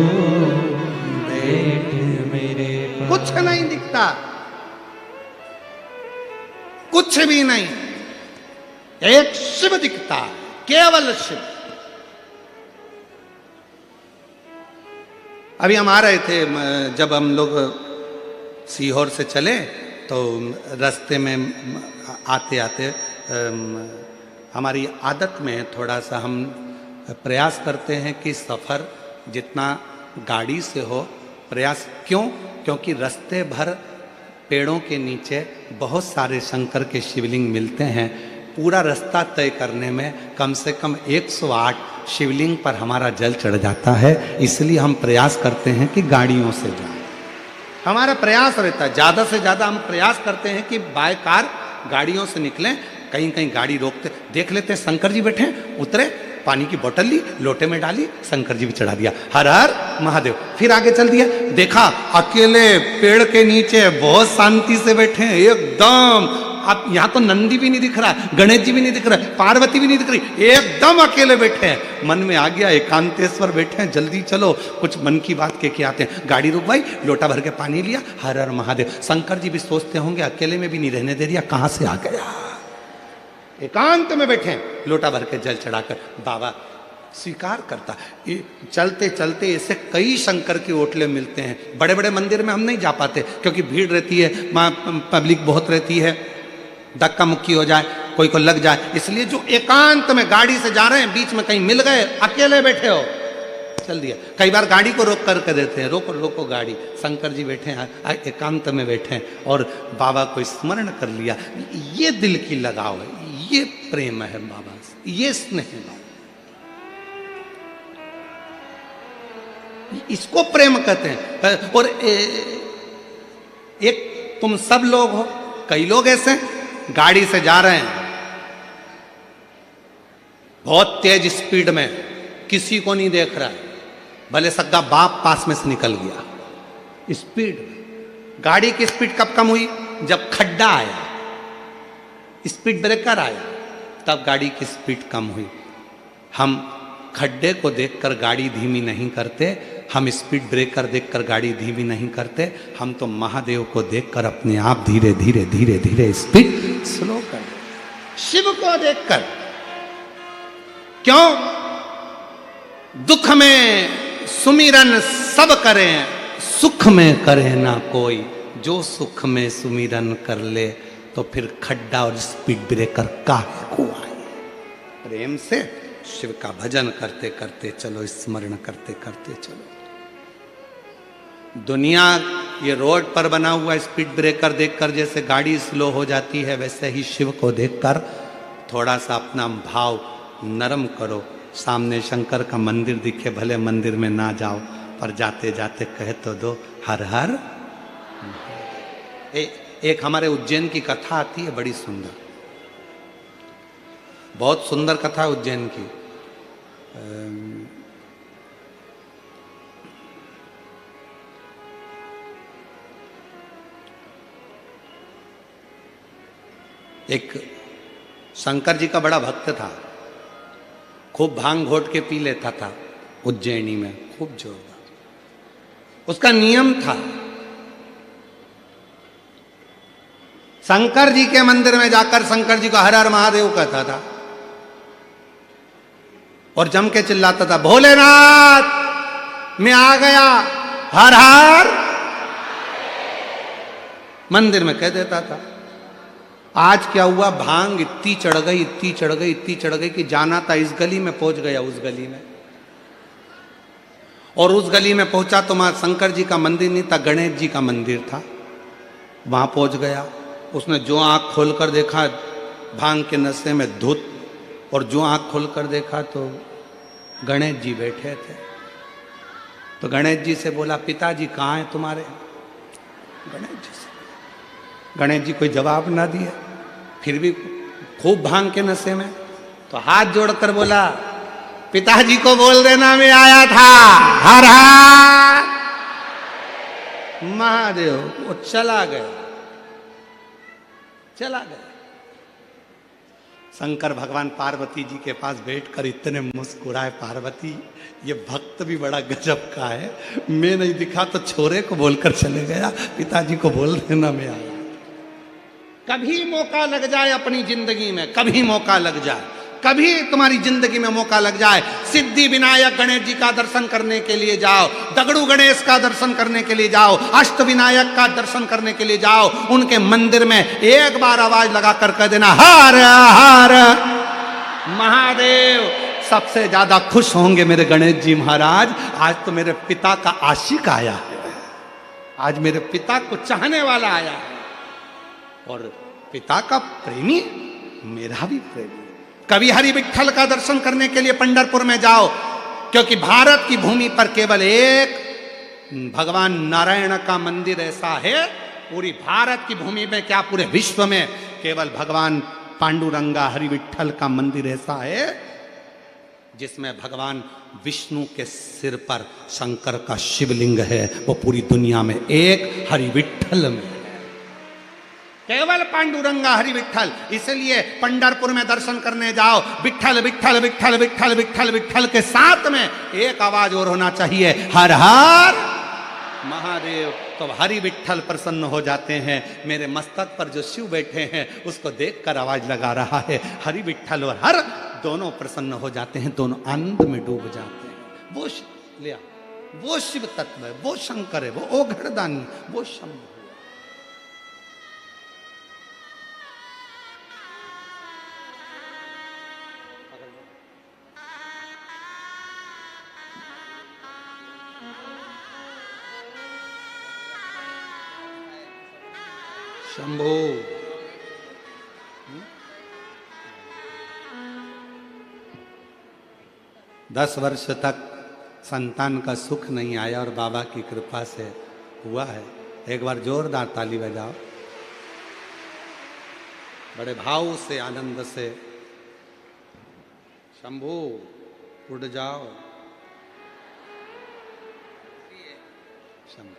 B: बैठ मेरे पास।
A: कुछ नहीं दिखता, कुछ भी नहीं, एक शिव दिखता, केवल शिव। अभी हम आ रहे थे, जब हम लोग सीहोर से चले तो रास्ते में आते आते हमारी आदत में थोड़ा सा हम प्रयास करते हैं कि सफ़र जितना गाड़ी से हो, प्रयास क्यों? क्योंकि रास्ते भर पेड़ों के नीचे बहुत सारे शंकर के शिवलिंग मिलते हैं। पूरा रास्ता तय करने में कम से कम 108 शिवलिंग पर हमारा जल चढ़ जाता है। इसलिए हम प्रयास करते हैं कि गाड़ियों से जाएं। हमारा प्रयास रहता है, ज़्यादा से ज़्यादा हम प्रयास करते हैं कि बाय कार गाड़ियों से निकलें। कहीं कहीं गाड़ी रोकते देख लेते हैं, शंकर जी बैठे हैं, उतरे, पानी की बोतल ली, लोटे में डाली, शंकर जी भी चढ़ा दिया, हर हर महादेव। फिर आगे चल दिया, देखा अकेले पेड़ के नीचे बहुत शांति से बैठे हैं एकदम। अब यहाँ तो नंदी भी नहीं दिख रहा, गणेश जी भी नहीं दिख रहा, पार्वती भी नहीं दिख रही, एकदम अकेले बैठे हैं। मन में आ गया एकांतेश्वर बैठे हैं, जल्दी चलो कुछ मन की बात के आते हैं। गाड़ी रुकवाई, लोटा भर के पानी लिया, हर हर महादेव। शंकर जी भी सोचते होंगे अकेले में भी नहीं रहने दे दिया, कहाँ से आ गया। एकांत में बैठे हैं, लोटा भर के जल चढ़ाकर बाबा स्वीकार करता। चलते चलते ऐसे कई शंकर के ओटले मिलते हैं। बड़े बड़े मंदिर में हम नहीं जा पाते क्योंकि भीड़ रहती है, वहाँ पब्लिक बहुत रहती है, धक्का मुक्की हो जाए, कोई को लग जाए। इसलिए जो एकांत में गाड़ी से जा रहे हैं, बीच में कहीं मिल गए, अकेले बैठे हो, चल दिया। कई बार गाड़ी को रोक करके देते हैं, रोको रोको गाड़ी, शंकर जी बैठे हैं एकांत में बैठे हैं और बाबा को स्मरण कर लिया। ये दिल की लगाव है, ये प्रेम है बाबा से, ये स्नेह है बाबा, इसको प्रेम कहते हैं। और एक तुम सब लोग हो, कई लोग ऐसे गाड़ी से जा रहे हैं बहुत तेज स्पीड में, किसी को नहीं देख रहा है, भले सगा बाप पास में से निकल गया। स्पीड, गाड़ी की स्पीड कब कम हुई? जब खड्डा आया, स्पीड ब्रेकर आया, तब गाड़ी की स्पीड कम हुई। हम खड्डे को देखकर गाड़ी धीमी नहीं करते, हम स्पीड ब्रेकर देखकर गाड़ी धीमी नहीं करते, हम तो महादेव को देखकर अपने आप धीरे धीरे धीरे धीरे स्पीड स्लो कर, शिव को देखकर। क्यों? दुख में सुमिरन सब करें, सुख में करे ना कोई, जो सुख में सुमिरन कर ले तो फिर खड्डा और स्पीड ब्रेकर काहे को आए। प्रेम से शिव का भजन करते करते चलो, स्मरण करते करते चलो। दुनिया ये रोड पर बना हुआ स्पीड ब्रेकर देखकर जैसे गाड़ी स्लो हो जाती है, वैसे ही शिव को देखकर थोड़ा सा अपना भाव नरम करो। सामने शंकर का मंदिर दिखे, भले मंदिर में ना जाओ, पर जाते जाते कह तो दो हर हर। एक हमारे उज्जैन की कथा आती है, बड़ी सुंदर, बहुत सुंदर कथा उज्जैन की। एक शंकर जी का बड़ा भक्त था, खूब भांग घोट के पी लेता था उज्जैनी में, खूब जोरदार। उसका नियम था, शंकर जी के मंदिर में जाकर शंकर जी को हर हर महादेव कहता था और जम के चिल्लाता था, भोलेनाथ मैं आ गया, हर हर। मंदिर में कह देता था। आज क्या हुआ, भांग इतनी चढ़ गई, इतनी चढ़ गई, इतनी चढ़ गई कि जाना था इस गली में, पहुंच गया उस गली में। और उस गली में पहुंचा तो वहां शंकर जी का मंदिर नहीं था, गणेश जी का मंदिर था। वहां पहुंच गया, उसने जो आंख खोलकर देखा भांग के नशे में धुत, और जो आंख खोलकर देखा तो गणेश जी बैठे थे। तो गणेश जी से बोला, पिताजी कहाँ हैं तुम्हारे? गणेश जी कोई जवाब ना दिए, फिर भी खूब भांग के नशे में। तो हाथ जोड़कर बोला, पिताजी को बोल देना मैं आया था। हर हर महादेव। वो चला गया। शंकर भगवान पार्वती जी के पास बैठकर इतने मुस्कुराए, पार्वती ये भक्त भी बड़ा गजब का है, मैं नहीं दिखा तो छोरे को बोलकर चले गया, पिताजी को बोल देना मैं आया। कभी मौका लग जाए अपनी जिंदगी में, कभी मौका लग जाए, कभी तुम्हारी जिंदगी में मौका लग जाए, सिद्धि विनायक गणेश जी का दर्शन करने के लिए जाओ, दगड़ू गणेश का दर्शन करने के लिए जाओ, अष्ट विनायक का दर्शन करने के लिए जाओ, उनके मंदिर में एक बार आवाज लगा कर कह देना हर हर महादेव। सबसे ज्यादा खुश होंगे मेरे गणेश जी महाराज, आज तो मेरे पिता का आशिक आया है, आज मेरे पिता को चाहने वाला आया है, और पिता का प्रेमी मेरा भी प्रेमी। कभी हरि विठ्ठल का दर्शन करने के लिए पंढरपुर में जाओ, क्योंकि भारत की भूमि पर केवल एक भगवान नारायण का मंदिर ऐसा है, पूरी भारत की भूमि में क्या पूरे विश्व में केवल भगवान पांडुरंगा हरि विठ्ठल का मंदिर ऐसा है जिसमें भगवान विष्णु के सिर पर शंकर का शिवलिंग है। वो पूरी दुनिया में एक हरि विठ्ठल में, केवल पांडुरंगा हरि विठ्ठल। इसलिए पंढरपुर में दर्शन करने जाओ, विठ्ठल विठ्ठल विठ्ठल विठ्ठल विठ्ठल विठ्ठल के साथ में एक आवाज और होना चाहिए, हर हर महादेव। तो हरि विठ्ठल प्रसन्न हो जाते हैं। मेरे मस्तक पर जो शिव बैठे हैं उसको देखकर आवाज लगा रहा है, हरि विठ्ठल और हर दोनों प्रसन्न हो जाते हैं, दोनों आनंद में डूब जाते हैं। वो लिया, वो शिव तत्व है, वो शंकर है, वो ओघड़दानी, वो शंभु। शंभो। 10 वर्ष तक संतान का सुख नहीं आया और बाबा की कृपा से हुआ है। एक बार जोरदार ताली बजाओ, बड़े भाव से आनंद से। शंभू उड़ जाओ। शंभू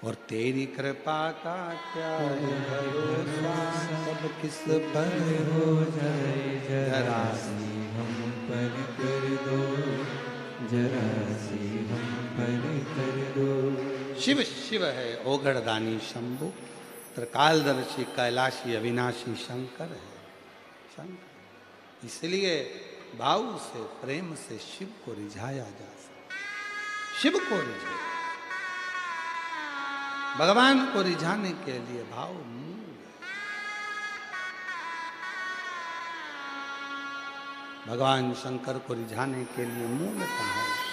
A: और तेरी कृपा का क्या भरोसा, सब किस पर हो जाए,
B: जरा सी हम पर कर दो, जरा सी हम पर कर दो।
A: शिव शिव है ओघड़दानी शंभु, त्रिकालदर्शी कैलाशी अविनाशी शंकर है शंकर। इसलिए भाव से प्रेम से शिव को रिझाया जा सकता, शिव को रिझाया। भगवान को रिझाने के लिए भाव मूल। भगवान शंकर को रिझाने के लिए मूल कहाँ है?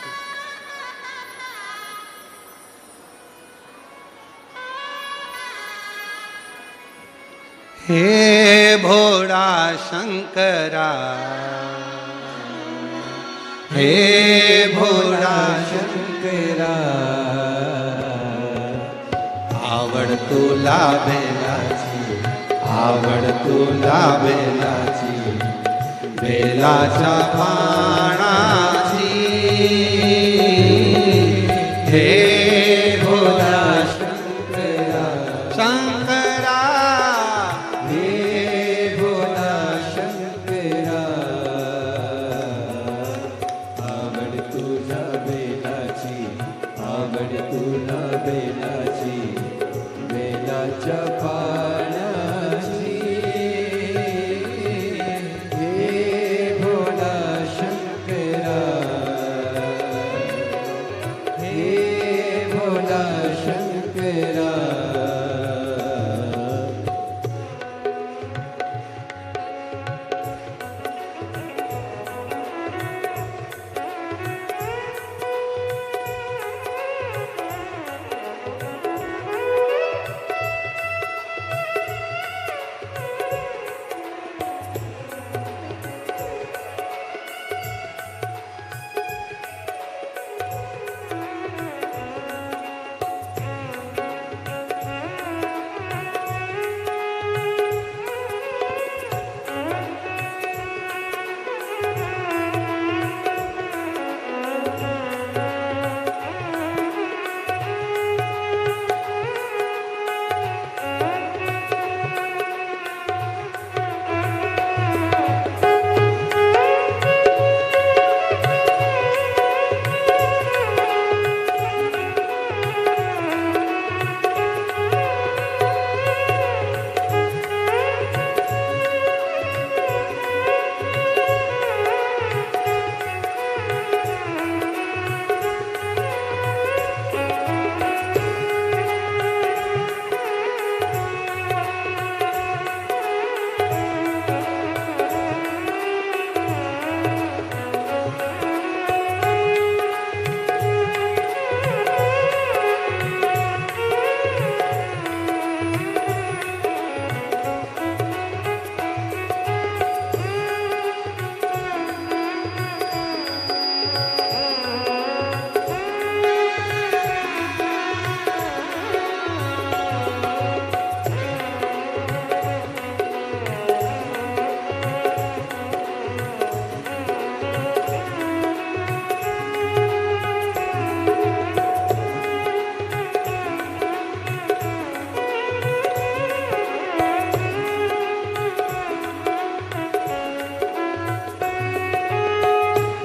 A: हे भोला शंकरा, हे भोला
B: शंकरा,
A: आवड तुला बेलाची, आवड तुला बेलाची, बेलाच्या पानाची। हे भोला शंकरा, शंकरा,
B: हे भोला शंकरा, आवड तुझा बेलाची, आवड तुला बेलाची, बेलाच्या पानाची। हे भोला शंकरा, शंकरा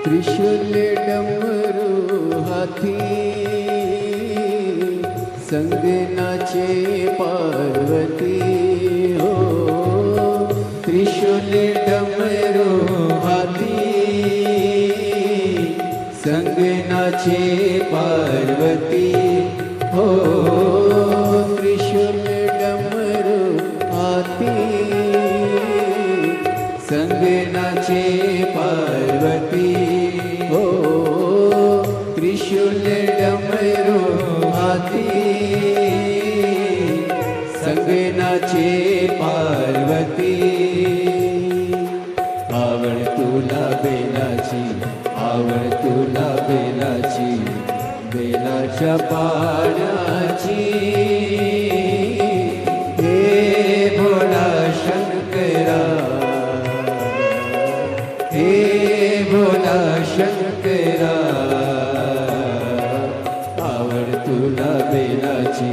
B: त्रिशूल डमरू हाथी संग नाचे पार्वती हो त्रिशूल डमरू हाथी संग नाचे पार्वती हो त्रिशूल डमरू हाथी संग नाचे पार्वती हो त्रिशूल डमरू हाथी संग नाचे पार्वती आवड तुला बेलाची आवड तुला बेलाची बेलाच्या पाण्याची हे भोला शंकरा हे भोला शंकरा आवड तुला बेलाची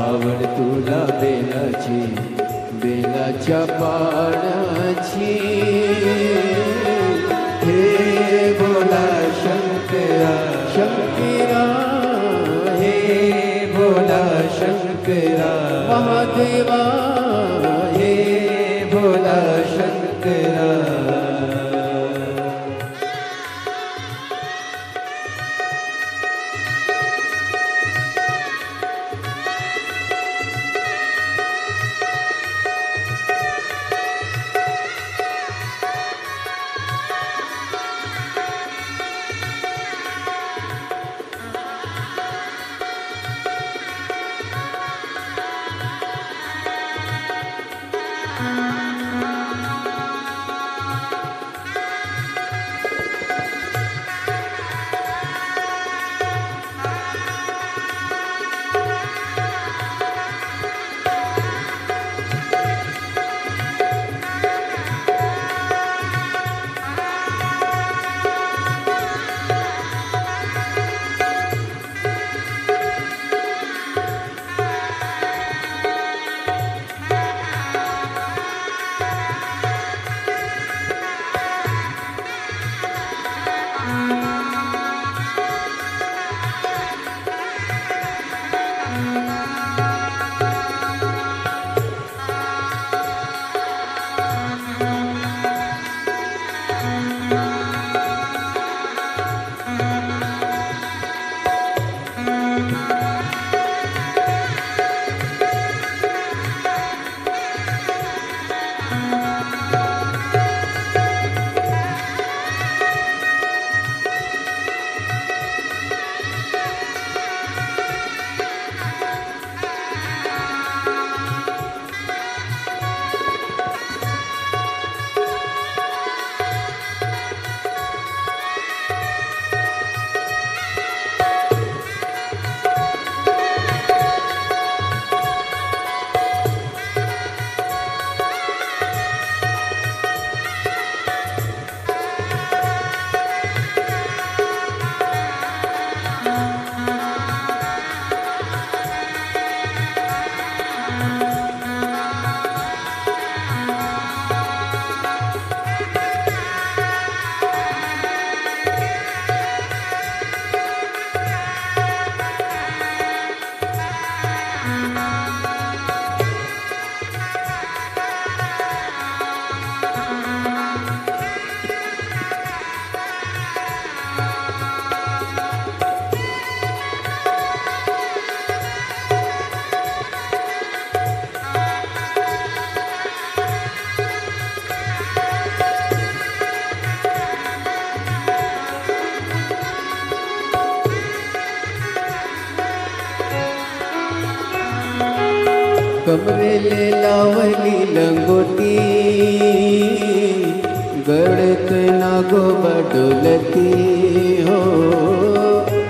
B: आवड तुला बेलाची बेलाच्या पाण्याची हे भोला शंकरा शंकरा हे भोला शंकरा महादेवा हे भोला शंकरा कमरे ले लावली लंगोटी गळत नागो बडोलती हो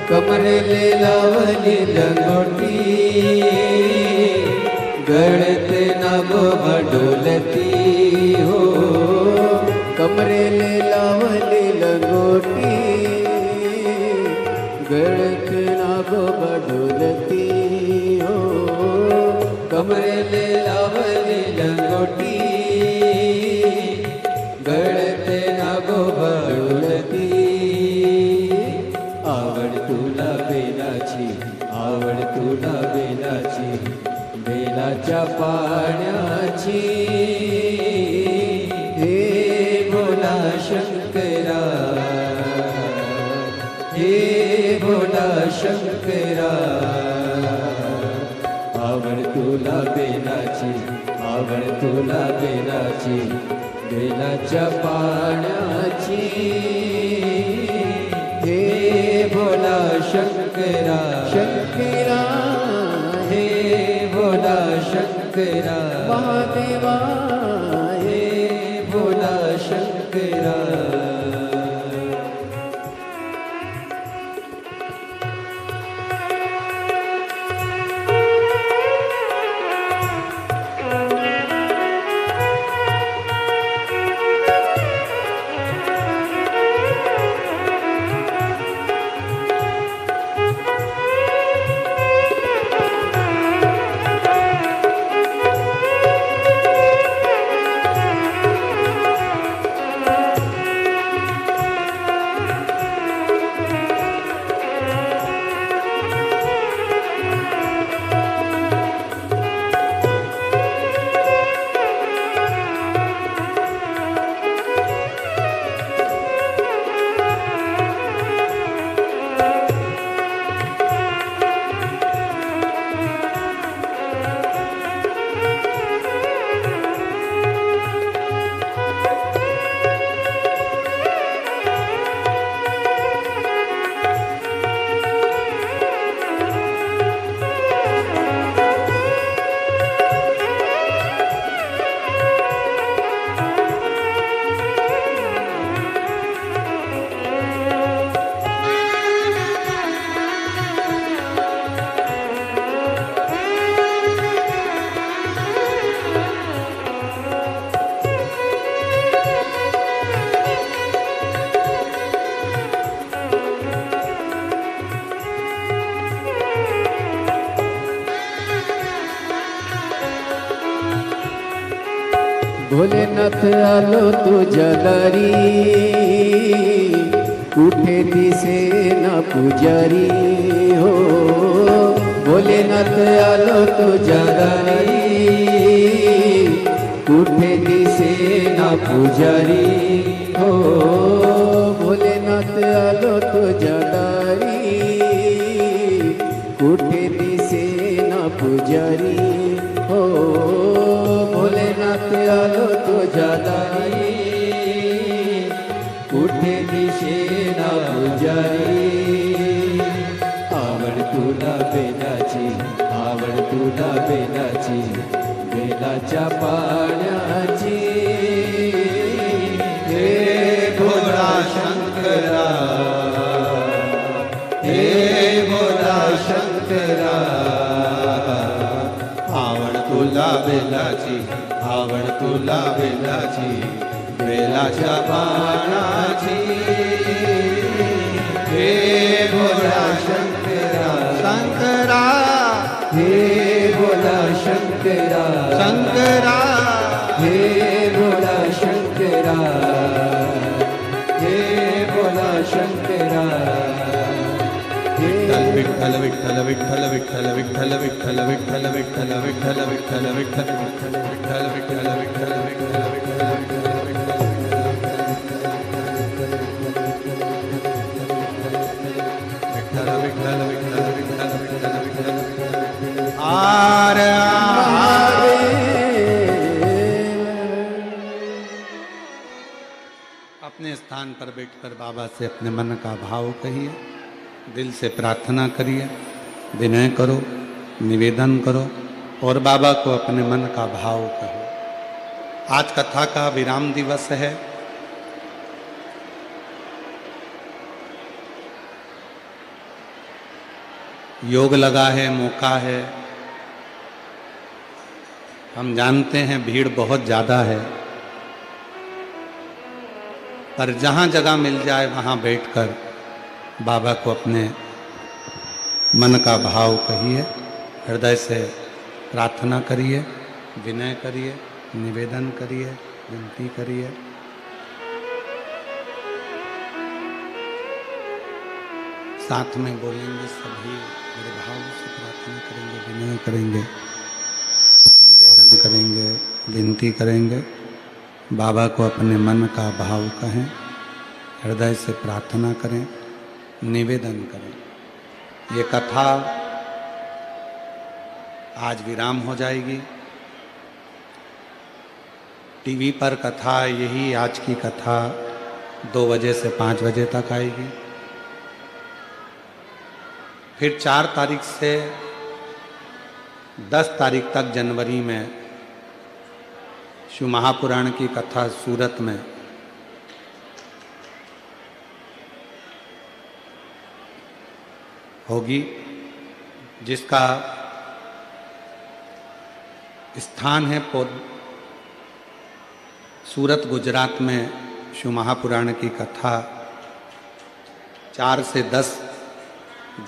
B: कमरे ले लावली लंगोटी गळत नागो बडोलती हो कमरे ले लावली लंगोटी गळत नागो बडोलती हो कमरे ले लावली लंगोटी गळत नागो बडोलती आवड तुला बेलाची आवड तुला बेलाची बेलाच्या पाण्याची हे भोला शंकरा हे भोला शंकरा आवड तुला बेलाची आवड तुला बेलाची बेलाच्या पाण्याची हे भोला शंकरा शंकरा हे भोला शंकरा महादेवा हे भोला शंकरा भोलेनाथ आलो तुझ्या दारी कुठे दिसे ना पुजारी हो भोलेनाथ आलो तुझ्या दारी कुठे दिसे ना पुजारी हो भोलेनाथ आलो तुझ्या दारी कुठे दिसे ना पुजारी हो भोलेनाथ आलो तुझ्या दारी कुठे दिशेना पुजारी आवड तुला बेलाची आवड तुला बेलाची बेलाच्या पाण्याची
A: हे भोला शंकरा हे भोला शंकरा आवड तुला बेलाची आवड तुला बेलाची बेलाच्या पानाची हे भोला शंकरा शंकरा
B: हे भोला शंकरा
A: शंकरा
B: हे भोला शंकरा हे भोला शंकरा
A: विठ्ठल विठ्ठल विठ्ठल विठ्ठल विठ्ठल विठ्ठल विठ्ठल विठ्ठल विठ्ठल विठ्ठल विठ्ठल विठ्ठल विठ्ठल विठ्ठल विठ्ठल अपने स्थान पर बैठकर बाबा से अपने मन का भाव कहिए, दिल से प्रार्थना करिए, विनय करो, निवेदन करो, और बाबा को अपने मन का भाव कहो। आज कथा का विराम दिवस है। योग लगा है, मौका है। हम जानते हैं भीड़ बहुत ज़्यादा है, पर जहाँ जगह मिल जाए वहाँ बैठकर बाबा को अपने मन का भाव कहिए, हृदय से प्रार्थना करिए, विनय करिए, निवेदन करिए, विनती करिए। साथ में बोलेंगे सभी, बड़े भाव से प्रार्थना करेंगे, विनय करेंगे, निवेदन करेंगे, विनती करेंगे। बाबा को अपने मन का भाव कहें, हृदय से प्रार्थना करें, निवेदन करें। ये कथा आज विराम हो जाएगी। टीवी पर कथा, यही आज की कथा 2 बजे से 5 बजे तक आएगी। फिर 4 तारीख से 10 तारीख तक जनवरी में शिव महापुराण की कथा सूरत में होगी, जिसका स्थान है सूरत, गुजरात में शिव महापुराण की कथा 4 से 10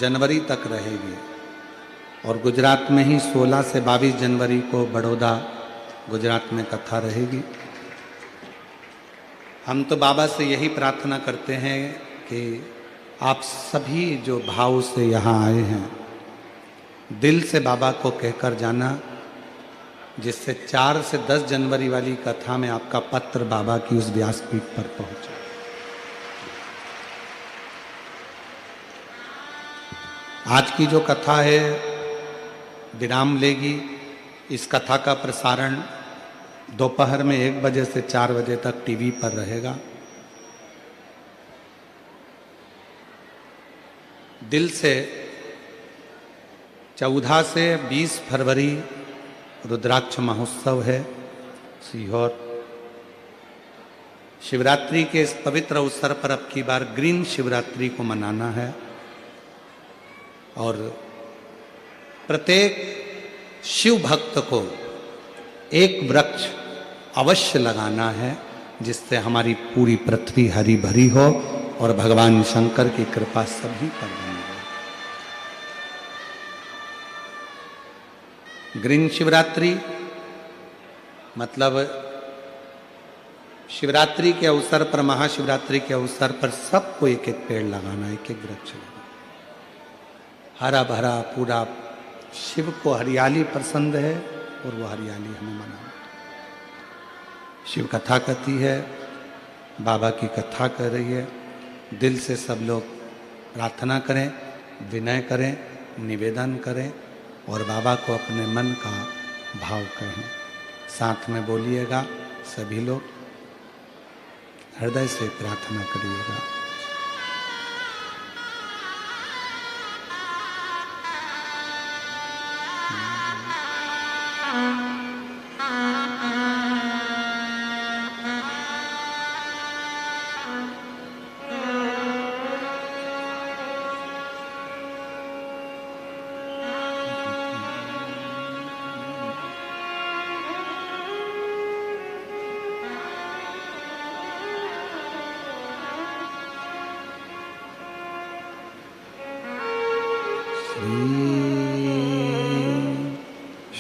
A: जनवरी तक रहेगी। और गुजरात में ही 16 से 22 जनवरी को बड़ौदा, गुजरात में कथा रहेगी। हम तो बाबा से यही प्रार्थना करते हैं कि आप सभी जो भाव से यहाँ आए हैं, दिल से बाबा को कहकर जाना, जिससे 4 से 10 जनवरी वाली कथा में आपका पत्र बाबा की उस व्यासपीठ पर पहुंचे। आज की जो कथा है विराम लेगी। इस कथा का प्रसारण दोपहर में 1 बजे से 4 बजे तक टीवी पर रहेगा। दिल से 14 से 20 फरवरी रुद्राक्ष महोत्सव है सीहोर। शिवरात्रि के इस पवित्र अवसर पर अब की बार ग्रीन शिवरात्रि को मनाना है और प्रत्येक शिव भक्त को एक वृक्ष अवश्य लगाना है, जिससे हमारी पूरी पृथ्वी हरी भरी हो और भगवान शंकर की कृपा सभी पर बनी रहे। ग्रीन शिवरात्रि मतलब शिवरात्रि के अवसर पर, महाशिवरात्रि के अवसर पर सबको एक एक पेड़ लगाना, एक एक वृक्ष लगाना, हरा भरा पूरा। शिव को हरियाली पसंद है और वो हरियाली हमें मनाना। शिव कथा कहती है, बाबा की कथा कर रही है। दिल से सब लोग प्रार्थना करें, विनय करें, निवेदन करें और बाबा को अपने मन का भाव कहें। साथ में बोलिएगा सभी लोग, हृदय से प्रार्थना करिएगा।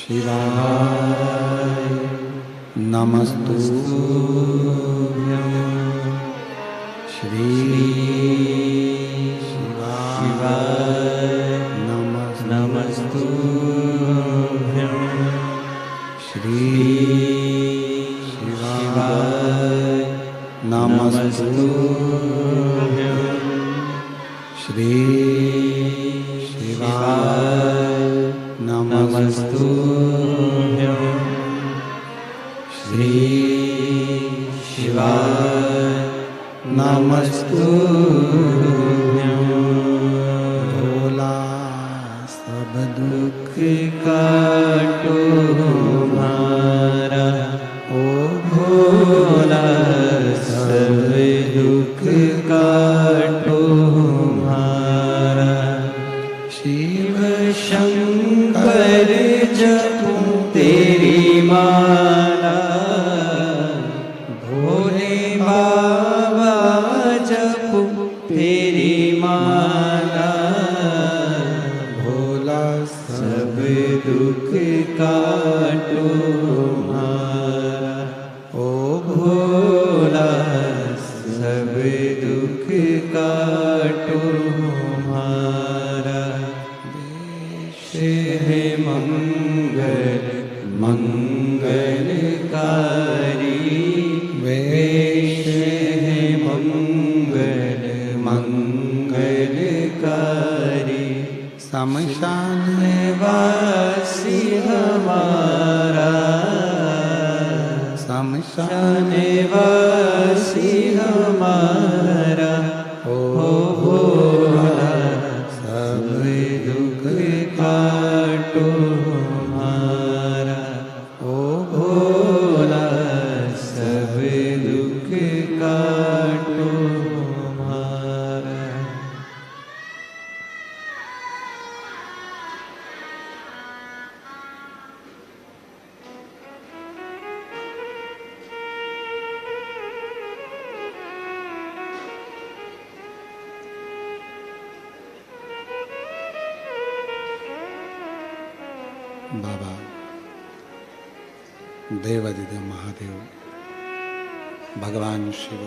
A: शिवाय नमस्तुभ्यं। श्री शिवाय नमस्तुभ्यं। श्री शिवाय नमस्तुभ्यं। श्री शिवाय नमस्तुभ्यं। श्री शिवाय नमस्तुभ्यं। भोला सब दुख
B: काटो हमारा, ओ भोला सब दुख काटो हमारा। शिव शंकर जपूं तेरी माला, भोले बाबा जपूं तेरी माला। भोला सब दुख काटो हमारा, ओ भोला सब दुख काटो हमारा। वेश है मंगल मंगलकारी, वेश है मंगल मंगलकारी।
A: शमशान
B: वासी हमारा,
A: शमशान
B: वासी हमारा, ओ भोला सब दुख काटो हमारा, ओ भोला सब दुख काटो हमारा।
A: बाबा देवादिदेव महादेव, भगवान शिव,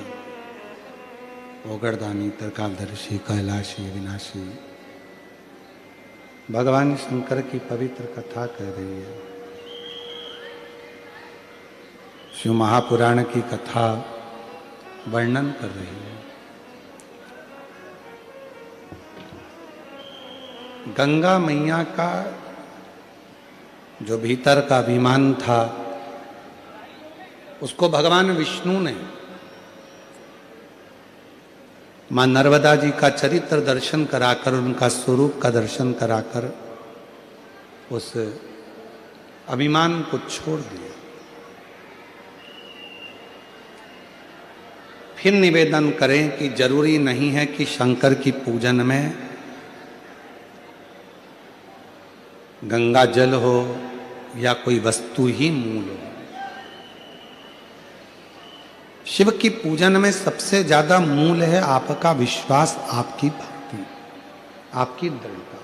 A: ओगरदानी, त्रिकालदर्शी, कैलाशी, विनाशी, भगवान शंकर की पवित्र कथा कह रही है। शिव महापुराण की कथा वर्णन कर रही है। गंगा मैया का जो भीतर का अभिमान था, उसको भगवान विष्णु ने मां नर्मदा जी का चरित्र दर्शन कराकर, उनका स्वरूप का दर्शन कराकर उस अभिमान को छोड़ दिया। फिर निवेदन करें कि जरूरी नहीं है कि शंकर की पूजन में गंगा जल हो या कोई वस्तु ही मूल हो। शिव की पूजन में सबसे ज्यादा मूल है आपका विश्वास, आपकी भक्ति, आपकी दृढ़ता।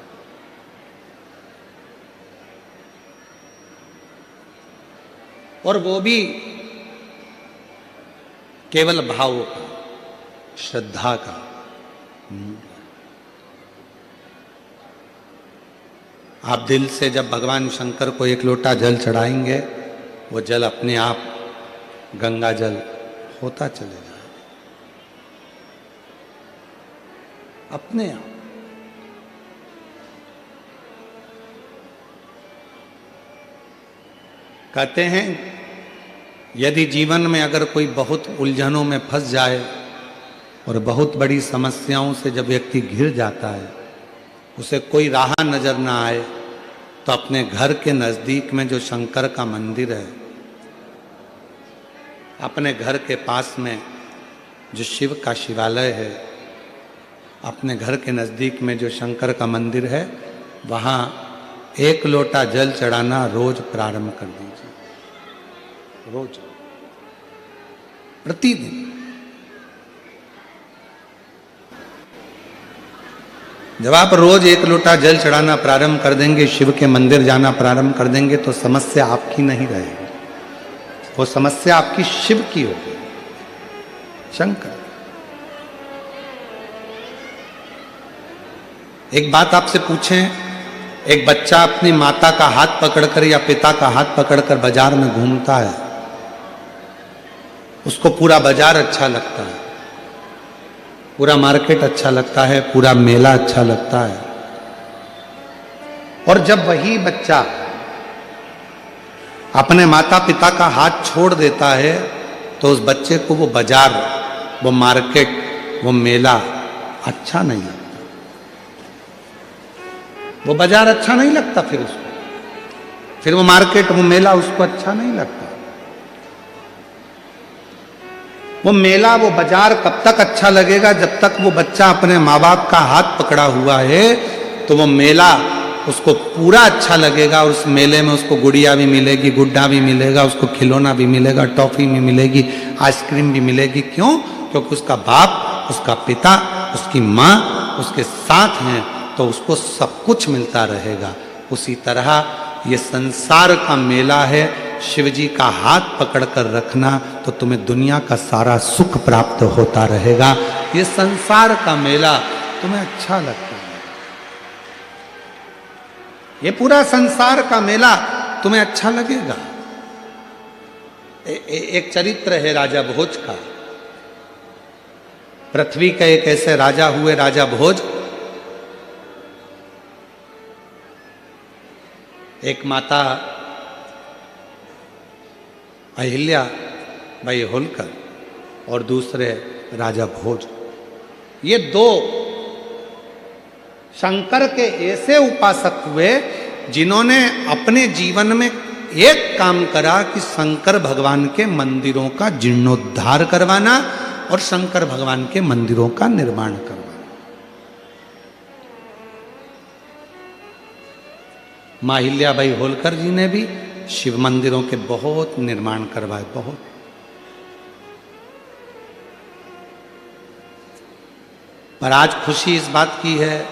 A: और वो भी केवल भाव का, श्रद्धा का। आप दिल से जब भगवान शंकर को एक लोटा जल चढ़ाएंगे, वो जल अपने आप गंगा जल होता चलेगा, अपने आप। कहते हैं यदि जीवन में अगर कोई बहुत उलझनों में फंस जाए और बहुत बड़ी समस्याओं से जब व्यक्ति घिर जाता है, उसे कोई राह नजर ना आए, तो अपने घर के नजदीक में जो शंकर का मंदिर है, अपने घर के पास में जो शिव का शिवालय है, अपने घर के नजदीक में जो शंकर का मंदिर है, वहां एक लोटा जल चढ़ाना रोज प्रारंभ कर दीजिए। रोज, प्रतिदिन। जब आप रोज एक लोटा जल चढ़ाना प्रारंभ कर देंगे, शिव के मंदिर जाना प्रारंभ कर देंगे, तो समस्या आपकी नहीं रहेगी, वो समस्या आपकी शिव की होगी, शंकर। एक बात आपसे पूछें, एक बच्चा अपनी माता का हाथ पकड़कर या पिता का हाथ पकड़कर बाजार में घूमता है, उसको पूरा बाजार अच्छा लगता है, पूरा मार्केट अच्छा लगता है, पूरा मेला अच्छा लगता है। और जब वही बच्चा अपने माता पिता का हाथ छोड़ देता है, तो उस बच्चे को वो बाजार, वो मार्केट, वो मेला अच्छा नहीं लगता, वो बाजार अच्छा नहीं लगता फिर उसको। फिर वो मार्केट, वो मेला उसको अच्छा नहीं लगता। वो मेला, वो बाजार कब तक अच्छा लगेगा? जब तक वो बच्चा अपने माँ बाप का हाथ पकड़ा हुआ है तो वो मेला उसको पूरा अच्छा लगेगा। और उस मेले में उसको गुड़िया भी मिलेगी, गुड्डा भी मिलेगा, उसको खिलौना भी मिलेगा, टॉफी भी मिलेगी, आइसक्रीम भी मिलेगी। क्यों? क्योंकि उसका बाप, उसका पिता, उसकी माँ उसके साथ हैं, तो उसको सब कुछ मिलता रहेगा। उसी तरह ये संसार का मेला है। शिव जी का हाथ पकड़कर रखना तो तुम्हें दुनिया का सारा सुख प्राप्त होता रहेगा। ये संसार का मेला तुम्हें अच्छा लगता है, ये पूरा संसार का मेला तुम्हें अच्छा लगेगा। एक चरित्र है राजा भोज का। पृथ्वी के एक ऐसे राजा हुए, राजा भोज। एक माता अहिल्या बाई होलकर और दूसरे राजा भोज, ये दो शंकर के ऐसे उपासक हुए जिन्होंने अपने जीवन में एक काम करा कि शंकर भगवान के मंदिरों का जीर्णोद्धार करवाना और शंकर भगवान के मंदिरों का निर्माण करवाना। मां अहिल्याबाई होलकर जी ने भी शिव मंदिरों के बहुत निर्माण करवाए, बहुत। पर आज खुशी इस बात की है,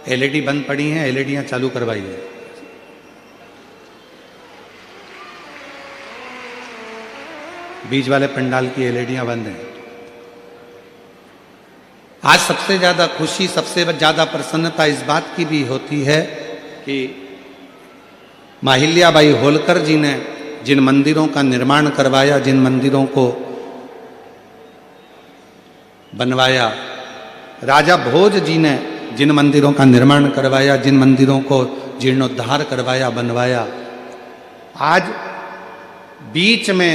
A: एलईडी बंद पड़ी हैं, एलईडियां चालू करवाई है। बीच वाले पंडाल की एलईडियां बंद हैं। आज सबसे ज्यादा खुशी, सबसे ज्यादा प्रसन्नता इस बात की भी होती है कि मां अहिल्याबाई होलकर जी ने जिन मंदिरों का निर्माण करवाया, जिन मंदिरों को बनवाया, राजा भोज जी ने जिन मंदिरों का निर्माण करवाया, जिन मंदिरों को जीर्णोद्धार करवाया, बनवाया, आज बीच में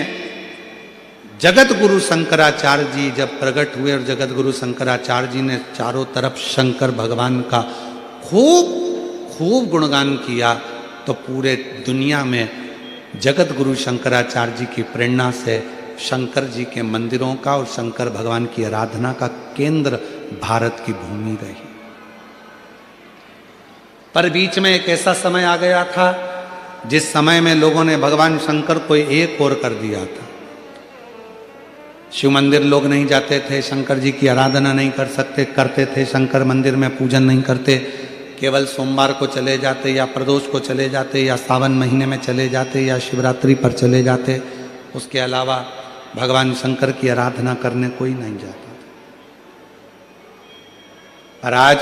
A: जगत गुरु शंकराचार्य जी जब प्रकट हुए और जगत गुरु शंकराचार्य जी ने चारों तरफ शंकर भगवान का खूब खूब गुणगान किया, तो पूरे दुनिया में जगत गुरु शंकराचार्य जी की प्रेरणा से शंकर जी के मंदिरों का और शंकर भगवान की आराधना का केंद्र भारत की भूमि रही। पर बीच में एक ऐसा समय आ गया था जिस समय में लोगों ने भगवान शंकर को एक और कर दिया था। शिव मंदिर लोग नहीं जाते थे, शंकर जी की आराधना नहीं कर सकते, करते थे शंकर मंदिर में पूजन नहीं करते, केवल सोमवार को चले जाते या प्रदोष को चले जाते या सावन महीने में चले जाते या शिवरात्रि पर चले जाते। उसके अलावा भगवान शंकर की आराधना करने कोई नहीं जाता। पर आज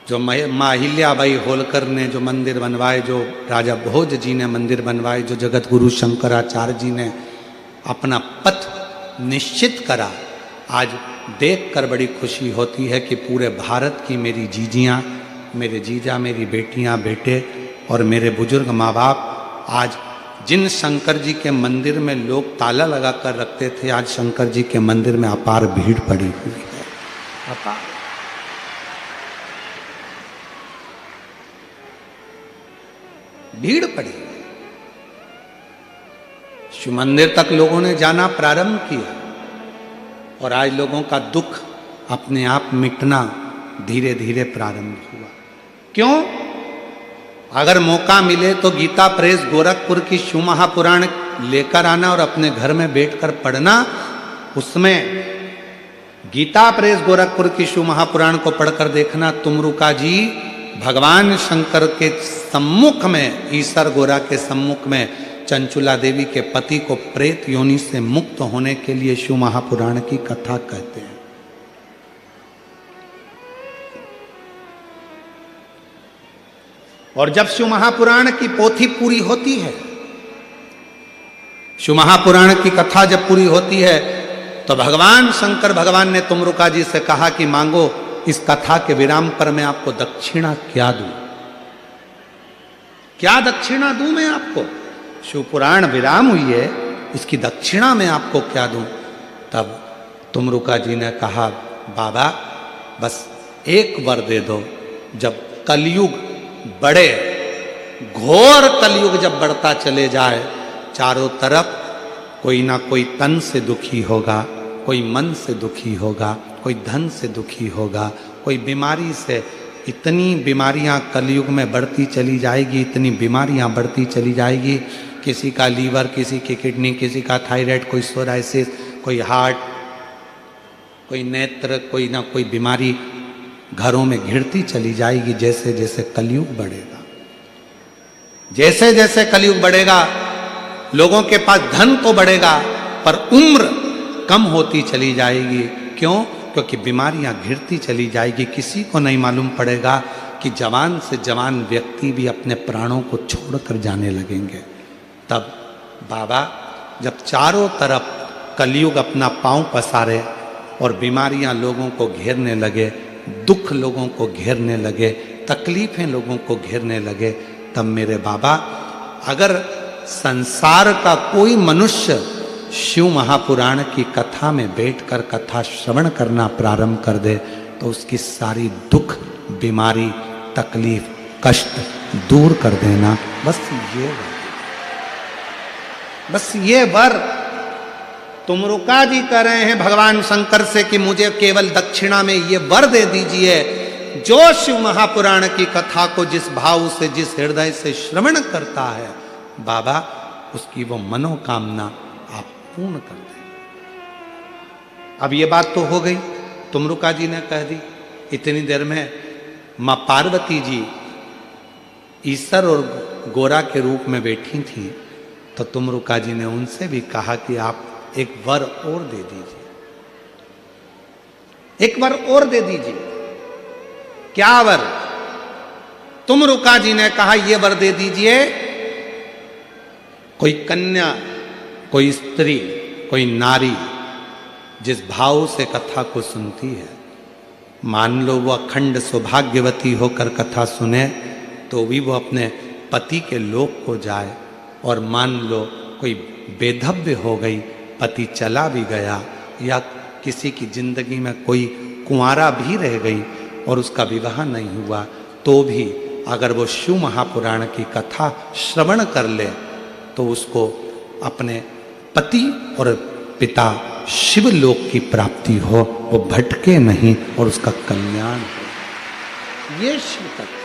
A: जो मां अहिल्याबाई होलकर ने जो मंदिर बनवाए, जो राजा भोज जी ने मंदिर बनवाए, जो जगत गुरु शंकराचार्य जी ने अपना पथ निश्चित करा, आज देखकर बड़ी खुशी होती है कि पूरे भारत की मेरी जीजियाँ, मेरे जीजा, मेरी बेटियाँ, बेटे और मेरे बुजुर्ग माँ बाप आज जिन शंकर जी के मंदिर में लोग ताला लगा कर रखते थे, आज शंकर जी के मंदिर में अपार भीड़ पड़ी हुई है। अपार भीड़ पड़ी। शिव मंदिर तक लोगों ने जाना प्रारंभ किया और आज लोगों का दुख अपने आप मिटना धीरे धीरे प्रारंभ हुआ। क्यों? अगर मौका मिले तो गीता प्रेस गोरखपुर की शिव महापुराण लेकर आना और अपने घर में बैठकर पढ़ना। उसमें गीता प्रेस गोरखपुर की शिव महापुराण को पढ़कर देखना, तुमरुका जी भगवान शंकर के सम्मुख में, ईसर गोरा के सम्मुख में चंचुला देवी के पति को प्रेत योनि से मुक्त होने के लिए शिव महापुराण की कथा कहते हैं। और जब शिव महापुराण की पोथी पूरी होती है, शिव महापुराण की कथा जब पूरी होती है, तो भगवान शंकर भगवान ने तुमरुका जी से कहा कि मांगो, इस कथा के विराम पर मैं आपको दक्षिणा क्या दूं? क्या दक्षिणा दूं मैं आपको? शिव पुराण विराम हुई है, इसकी दक्षिणा मैं आपको क्या दूं? तब तुमरुका जी ने कहा, बाबा बस एक वर दे दो, जब कलयुग बढ़े घोर कलयुग जब बढ़ता चले जाए, चारों तरफ कोई ना कोई तन से दुखी होगा, कोई मन से दुखी होगा, कोई धन से दुखी होगा, कोई बीमारी से। इतनी बीमारियां कलयुग में बढ़ती चली जाएगी, इतनी बीमारियां बढ़ती चली जाएगी। किसी का लीवर, किसी की किडनी, किसी का थायराइड, कोई सोराइसिस, कोई हार्ट, कोई नेत्र, कोई ना कोई बीमारी घरों में घिरती चली जाएगी जैसे जैसे कलयुग बढ़ेगा। जैसे जैसे कलयुग बढ़ेगा, लोगों के पास धन तो बढ़ेगा पर उम्र कम होती चली जाएगी। क्यों? क्योंकि बीमारियां घिरती चली जाएगी। किसी को नहीं मालूम पड़ेगा कि जवान से जवान व्यक्ति भी अपने प्राणों को छोड़कर जाने लगेंगे। तब बाबा जब चारों तरफ कलयुग अपना पांव पसारे और बीमारियां लोगों को घेरने लगे, दुख लोगों को घेरने लगे, तकलीफें लोगों को घेरने लगे, तब मेरे बाबा अगर संसार का कोई मनुष्य शिव महापुराण की कथा में बैठकर कथा श्रवण करना प्रारंभ कर दे तो उसकी सारी दुख, बीमारी, तकलीफ, कष्ट दूर कर देना। बस ये वर तुमरुका जी कह रहे हैं भगवान शंकर से कि मुझे केवल दक्षिणा में ये वर दे दीजिए, जो शिव महापुराण की कथा को जिस भाव से, जिस हृदय से श्रवण करता है बाबा, उसकी वो मनोकामना आप पूर्ण कर दें। अब ये बात तो हो गई, तुमरुका जी ने कह दी। इतनी देर में मां पार्वती जी ईश्वर और गोरा के रूप में बैठी थी, तो तुमरुका जी ने उनसे भी कहा कि आप एक वर और दे दीजिए, एक वर और दे दीजिए। क्या वर? तुमरुका जी ने कहा ये वर दे दीजिए, कोई कन्या, कोई स्त्री, कोई नारी जिस भाव से कथा को सुनती है, मान लो वो अखंड सौभाग्यवती होकर कथा सुने तो भी वो अपने पति के लोक को जाए, और मान लो कोई बेधव्य हो गई, पति चला भी गया, या किसी की जिंदगी में कोई कुंवारा भी रह गई और उसका विवाह नहीं हुआ, तो भी अगर वो शिव महापुराण की कथा श्रवण कर ले तो उसको अपने पति और पिता शिवलोक की प्राप्ति हो, वो भटके नहीं और उसका कल्याण हो। ये शिव कथा।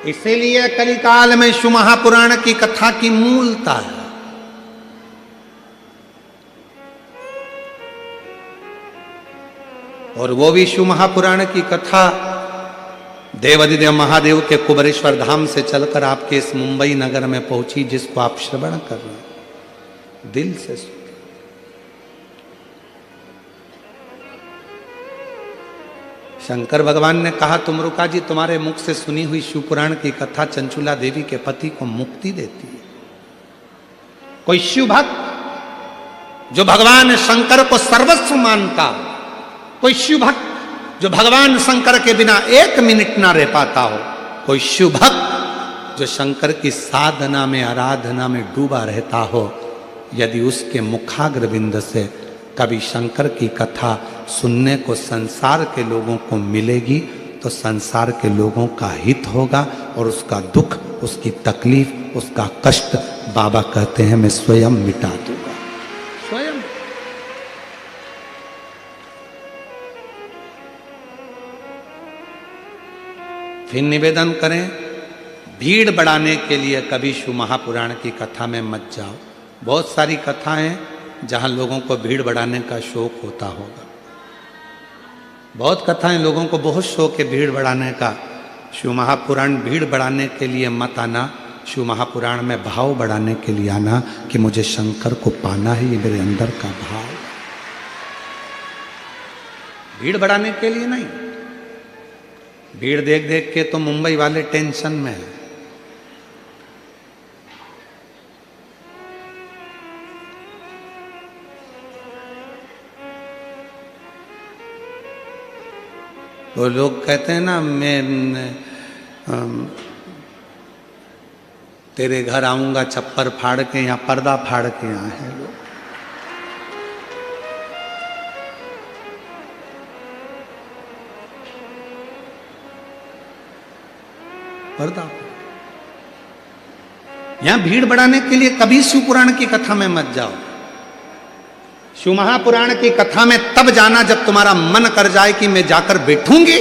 A: इसीलिए कलिकाल में शिव महापुराण की कथा की मूलता है। और वो भी शिव महापुराण की कथा देवाधिदेव महादेव के कुबरेश्वर धाम से चलकर आपके इस मुंबई नगर में पहुंची, जिसको आप श्रवण कर रहे हैं दिल से सुन। शंकर भगवान ने कहा तुमरुका जी, तुम्हारे मुख से सुनी हुई शिवपुराण की कथा चंचुला देवी के पति को मुक्ति देती है। कोई शिव भक्त जो भगवान शंकर को सर्वस्व मानता, कोई शिव भक्त जो भगवान शंकर के बिना एक मिनट ना रह पाता हो, कोई शिव भक्त जो शंकर की साधना में, आराधना में डूबा रहता हो, यदि उसके मुखाग्रविंद से कभी शंकर की कथा सुनने को संसार के लोगों को मिलेगी तो संसार के लोगों का हित होगा, और उसका दुख, उसकी तकलीफ, उसका कष्ट बाबा कहते हैं मैं स्वयं मिटा दूंगा, स्वयं। फिर निवेदन करें, भीड़ बढ़ाने के लिए कभी शिव महापुराण की कथा में मत जाओ। बहुत सारी कथाएं जहां लोगों को भीड़ बढ़ाने का शौक होता होगा, बहुत कथाएं लोगों को बहुत शौक है भीड़ बढ़ाने का। शिव महापुराण भीड़ बढ़ाने के लिए मत आना, शिव महापुराण में भाव बढ़ाने के लिए आना कि मुझे शंकर को पाना है, ये मेरे अंदर का भाव। भीड़ बढ़ाने के लिए नहीं। भीड़ देख देख के तो मुंबई वाले टेंशन में है। तो लोग कहते हैं ना, मैं तेरे घर आऊंगा छप्पर फाड़ के या पर्दा फाड़ के आए हैं लोग। पर्दा यहां भीड़ बढ़ाने के लिए कभी शिव पुराण की कथा में मत जाओ। शिव महापुराण की कथा में तब जाना जब तुम्हारा मन कर जाए कि मैं जाकर बैठूंगी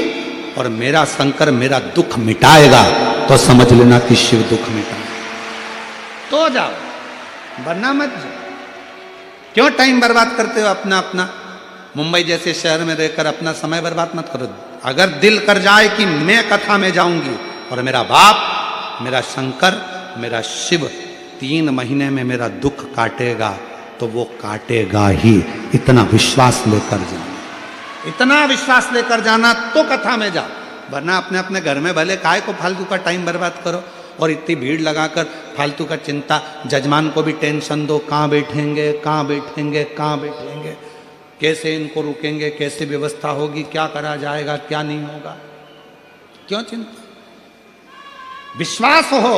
A: और मेरा शंकर मेरा दुख मिटाएगा, तो समझ लेना कि शिव दुख मिटाएगा, तो जाओ, वरना मत जाओ। क्यों टाइम बर्बाद करते हो अपना अपना? मुंबई जैसे शहर में रहकर अपना समय बर्बाद मत करो। अगर दिल कर जाए कि मैं कथा में जाऊंगी और मेरा बाप, मेरा शंकर, मेरा शिव 3 महीने में मेरा दुख काटेगा, तो वो काटेगा ही। इतना विश्वास लेकर जाना, इतना विश्वास लेकर जाना तो कथा में जाओ, वरना अपने अपने घर में भले काहे को फालतू का टाइम बर्बाद करो और इतनी भीड़ लगाकर फालतू का चिंता। जजमान को भी टेंशन दो, कहाँ बैठेंगे, कहाँ बैठेंगे, कहाँ बैठेंगे, कैसे इनको रुकेंगे, कैसे व्यवस्था होगी, क्या करा जाएगा, क्या नहीं होगा, क्यों चिंता? विश्वास हो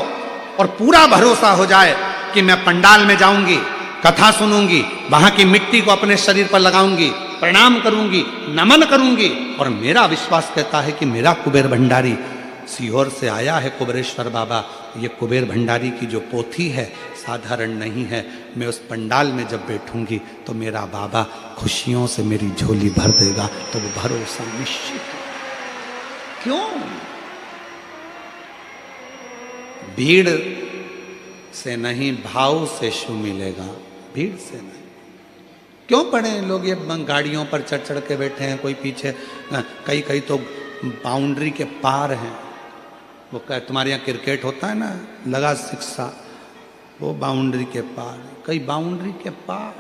A: और पूरा भरोसा हो जाए कि मैं पंडाल में जाऊंगी, कथा सुनूंगी, वहां की मिट्टी को अपने शरीर पर लगाऊंगी, प्रणाम करूंगी, नमन करूंगी, और मेरा विश्वास कहता है कि मेरा कुबेर भंडारी सीहोर से आया है, कुबेरेश्वर बाबा, ये कुबेर भंडारी की जो पोथी है साधारण नहीं है। मैं उस पंडाल में जब बैठूंगी तो मेरा बाबा खुशियों से मेरी झोली भर देगा, तो वो भरोसा निश्चित है। क्यों? भीड़ से नहीं, भाव से शिव मिलेगा, भीड़ से नहीं। क्यों पड़े लोग ये गाड़ियों पर चढ़ चढ़ के बैठे हैं, कोई पीछे, कई कई तो बाउंड्री के पार हैं। वो क्या तुम्हारे यहाँ क्रिकेट होता है ना, लगा शिक्षा, वो बाउंड्री के पार, कई बाउंड्री के पार,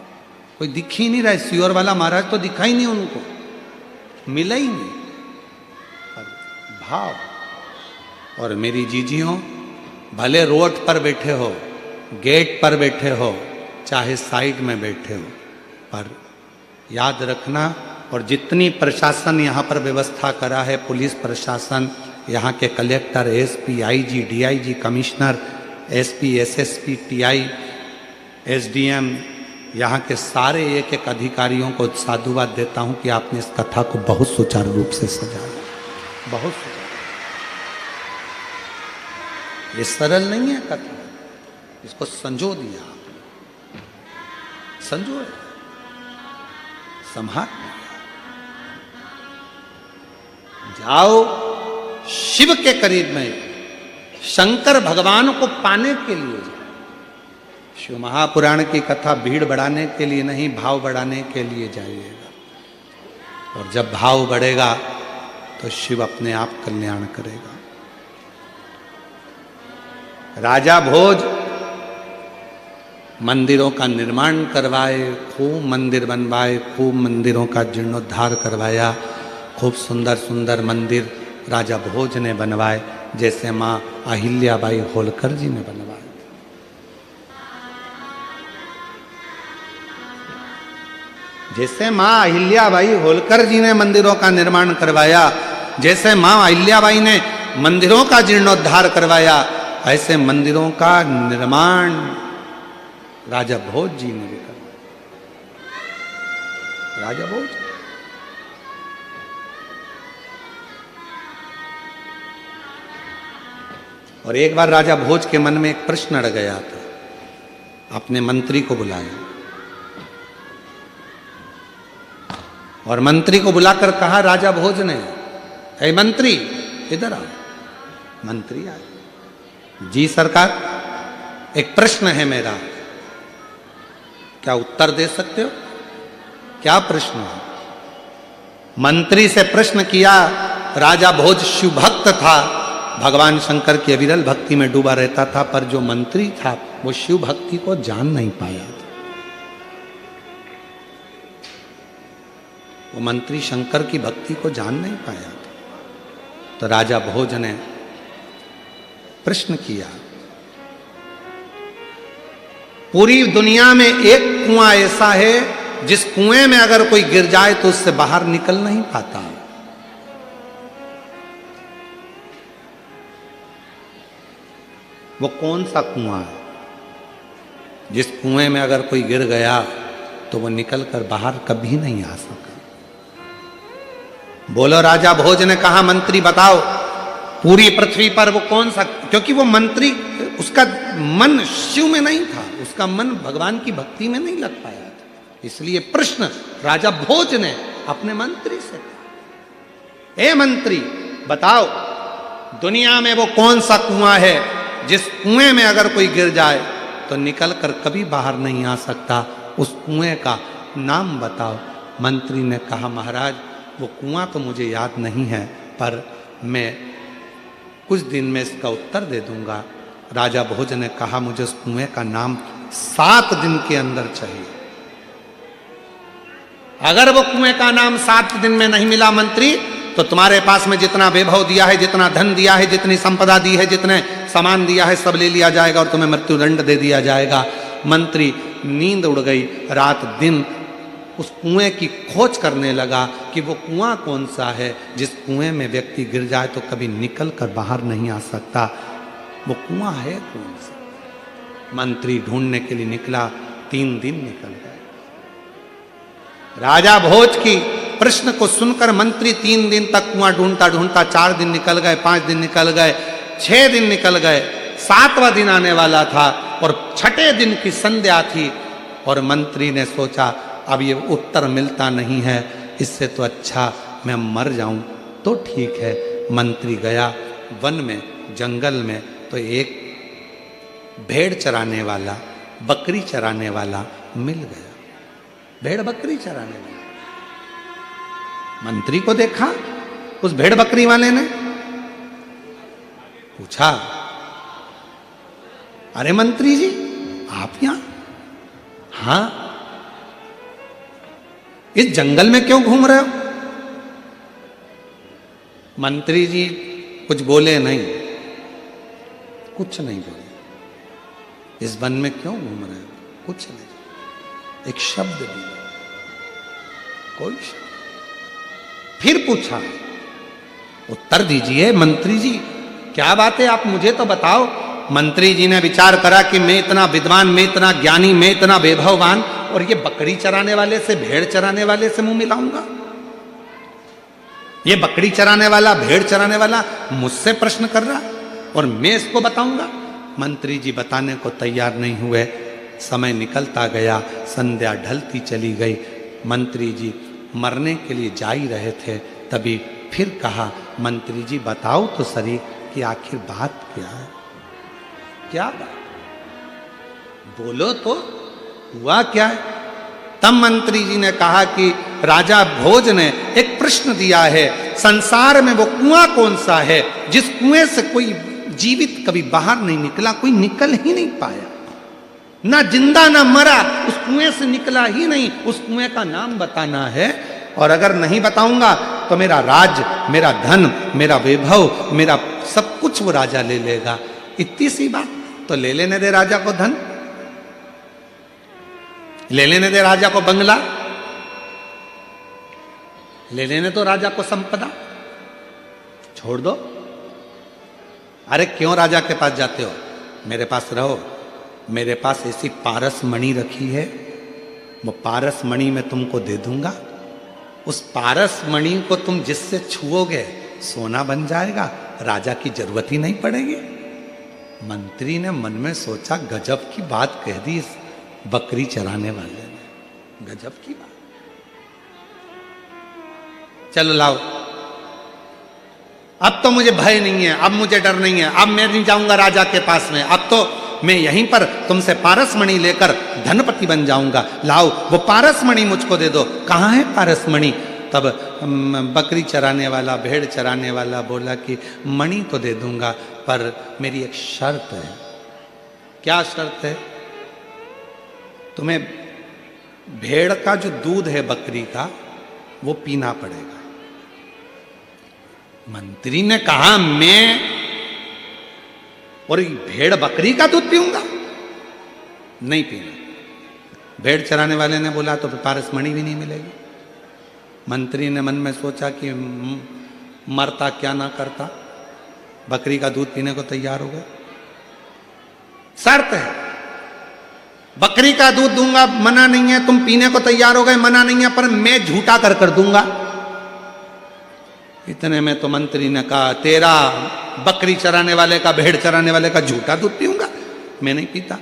A: कोई दिख ही नहीं रहा है। सीहोर वाला महाराज तो दिखा ही नहीं, उनको मिला ही नहीं। भाव। और मेरी जीजियों, भले रोड पर बैठे हो, गेट पर बैठे हो, चाहे साइड में बैठे हो, पर याद रखना, और जितनी प्रशासन यहाँ पर व्यवस्था करा है, पुलिस प्रशासन, यहाँ के collector, SP, IG, DIG, commissioner, SP, SSP, TI, SDM, यहाँ के सारे एक एक अधिकारियों को साधुवाद देता हूँ कि आपने इस कथा को बहुत सुचारू रूप से सजाया, बहुत सुचारू। ये सरल नहीं है कथा, इसको संजो दिया, संजो, संभाल। जाओ शिव के करीब में, शंकर भगवान को पाने के लिए जाओ। शिव महापुराण की कथा भीड़ बढ़ाने के लिए नहीं, भाव बढ़ाने के लिए जाइएगा। और जब भाव बढ़ेगा तो शिव अपने आप कल्याण करेगा। राजा भोज मंदिरों का निर्माण करवाए, खूब मंदिर बनवाए, खूब मंदिरों का जीर्णोद्धार करवाया, खूब सुंदर सुंदर मंदिर राजा भोज ने बनवाए, जैसे माँ अहिल्याबाई होलकर जी ने बनवाए। जैसे माँ अहिल्याबाई होलकर जी ने मंदिरों का निर्माण करवाया, जैसे माँ अहिल्याबाई ने मंदिरों का जीर्णोद्धार करवाया, ऐसे मंदिरों का निर्माण राजा भोज जी ने भी करवाया। राजा भोज। और एक बार राजा भोज के मन में एक प्रश्न अड़ गया था, अपने मंत्री को बुलाया और मंत्री को बुलाकर कहा राजा भोज ने, हे मंत्री इधर आओ। मंत्री आए, जी सरकार, एक प्रश्न है मेरा, क्या उत्तर दे सकते हो? क्या प्रश्न है? मंत्री से प्रश्न किया। राजा भोज शिव भक्त था, भगवान शंकर की अविरल भक्ति में डूबा रहता था, पर जो मंत्री था वो शिव भक्ति को जान नहीं पाया था। वो मंत्री शंकर की भक्ति को जान नहीं पाया था। तो राजा भोज ने प्रश्न किया, पूरी दुनिया में एक कुआं ऐसा है जिस कुएं में अगर कोई गिर जाए तो उससे बाहर निकल नहीं पाता। वो कौन सा कुआं है जिस कुएं में अगर कोई गिर गया तो वो निकलकर बाहर कभी नहीं आ सका? बोलो। राजा भोज ने कहा, मंत्री बताओ। पूरी पृथ्वी पर वो कौन सा, क्योंकि वो मंत्री, उसका मन शिव में नहीं था, उसका मन भगवान की भक्ति में नहीं लग पाया था। इसलिए प्रश्न राजा भोज ने अपने मंत्री से कहा, ए मंत्री बताओ, दुनिया में वो कौन सा कुआं है जिस कुएं में अगर कोई गिर जाए तो निकल कर कभी बाहर नहीं आ सकता, उस कुएं का नाम बताओ। मंत्री ने कहा, महाराज वो कुआं तो मुझे याद नहीं है, पर मैं कुछ दिन में इसका उत्तर दे दूंगा। राजा भोज ने कहा, मुझे उस कुएं का नाम 7 दिन के अंदर चाहिए। अगर वो कुएं का नाम 7 दिन में नहीं मिला मंत्री, तो तुम्हारे पास में जितना वैभव दिया है, जितना धन दिया है, जितनी संपदा दी है, जितने सामान दिया है, सब ले लिया जाएगा और तुम्हें मृत्युदंड दे दिया जाएगा। मंत्री नींद उड़ गई, रात दिन उस कुएं की खोज करने लगा कि वो कुआं कौन सा है जिस कुएं में व्यक्ति गिर जाए तो कभी निकल कर बाहर नहीं आ सकता, वो कुआं है कौन सा। मंत्री ढूंढने के लिए निकला, 3 दिन निकल गए। राजा भोज की प्रश्न को सुनकर मंत्री 3 दिन तक कुआं ढूंढता ढूंढता 4 दिन निकल गए, 5 दिन निकल गए, 6 दिन निकल गए, 7वां दिन आने वाला था और 6ठे दिन की संध्या थी और मंत्री ने सोचा अब ये उत्तर मिलता नहीं है, इससे तो अच्छा मैं मर जाऊं तो ठीक है। मंत्री गया वन में, जंगल में, तो एक भेड़ चराने वाला, बकरी चराने वाला मिल गया। भेड़ बकरी चराने वाला मंत्री को देखा, उस भेड़ बकरी वाले ने पूछा, अरे मंत्री जी आप यहां? हां, इस जंगल में क्यों घूम रहे हो? मंत्री जी कुछ बोले नहीं, कुछ नहीं बोले। इस वन में क्यों घूम रहे हो? कुछ नहीं, एक शब्द भी नहीं, कोई शब्द। फिर पूछा, उत्तर दीजिए मंत्री जी, क्या बात है, आप मुझे तो बताओ। मंत्री जी ने विचार करा कि मैं इतना विद्वान, मैं इतना ज्ञानी, मैं इतना वैभववान, और ये बकरी चराने वाले से, भेड़ चराने वाले से मुंह मिलाऊंगा? ये बकरी चराने वाला, भेड़ चराने वाला मुझसे प्रश्न कर रहा और मैं इसको बताऊंगा? मंत्री जी बताने को तैयार नहीं हुए। समय निकलता गया, संध्या ढलती चली गई। मंत्री जी मरने के लिए जा ही रहे थे, तभी फिर कहा, मंत्री जी बताओ तो सही कि आखिर बात क्या है? क्या बात? बोलो तो, हुआ क्या है? तब मंत्री जी ने कहा कि राजा भोज ने एक प्रश्न दिया है, संसार में वो कुआं कौन सा है जिस कुएं से कोई जीवित कभी बाहर नहीं निकला, कोई निकल ही नहीं पाया, ना जिंदा ना मरा, उस कुएं से निकला ही नहीं। उस कुएं का नाम बताना है, और अगर नहीं बताऊंगा तो मेरा राज, मेरा धन, मेरा वैभव, मेरा सब कुछ वो राजा ले लेगा। इतनी सी बात, तो ले लेने दे राजा को धन, ले लेने दे राजा को बंगला, ले लेने दो राजा को संपदा, छोड़ दो। अरे क्यों राजा के पास जाते हो? मेरे पास रहो, मेरे पास ऐसी पारस मणि रखी है, वो पारस मणि मैं तुमको दे दूंगा। उस पारस मणि को तुम जिससे छुओगे सोना बन जाएगा, राजा की जरूरत ही नहीं पड़ेगी। मंत्री ने मन में सोचा, गजब की बात कह दी इस बकरी चराने वाले ने, गजब की बात। चलो लाओ, अब तो मुझे भय नहीं है, अब मुझे डर नहीं है, अब मैं नहीं जाऊंगा राजा के पास में, अब तो मैं यहीं पर तुमसे पारसमणि लेकर धनपति बन जाऊंगा। लाओ वो पारसमणि मुझको दे दो। कहाँ है पारसमणि? तब बकरी चराने वाला, भेड़ चराने वाला बोला कि मणि तो दे दूंगा, पर मेरी एक शर्त है। क्या शर्त है? तुम्हें भेड़ का जो दूध है बकरी का, वो पीना पड़ेगा। मंत्री ने कहा, मैं और भेड़ बकरी का दूध पीऊंगा? नहीं पीना। भेड़ चराने वाले ने बोला, तो पारसमणि भी नहीं मिलेगी। मंत्री ने मन में सोचा कि मरता क्या ना करता, बकरी का दूध पीने को तैयार हो गए। शर्त है, बकरी का दूध दूंगा, मना नहीं है, तुम पीने को तैयार हो गए, मना नहीं है, पर मैं झूठा कर दूंगा। इतने में तो मंत्री ने कहा, तेरा बकरी चराने वाले का, भेड़ चराने वाले का झूठा दूध पीऊंगा? मैं नहीं पीता,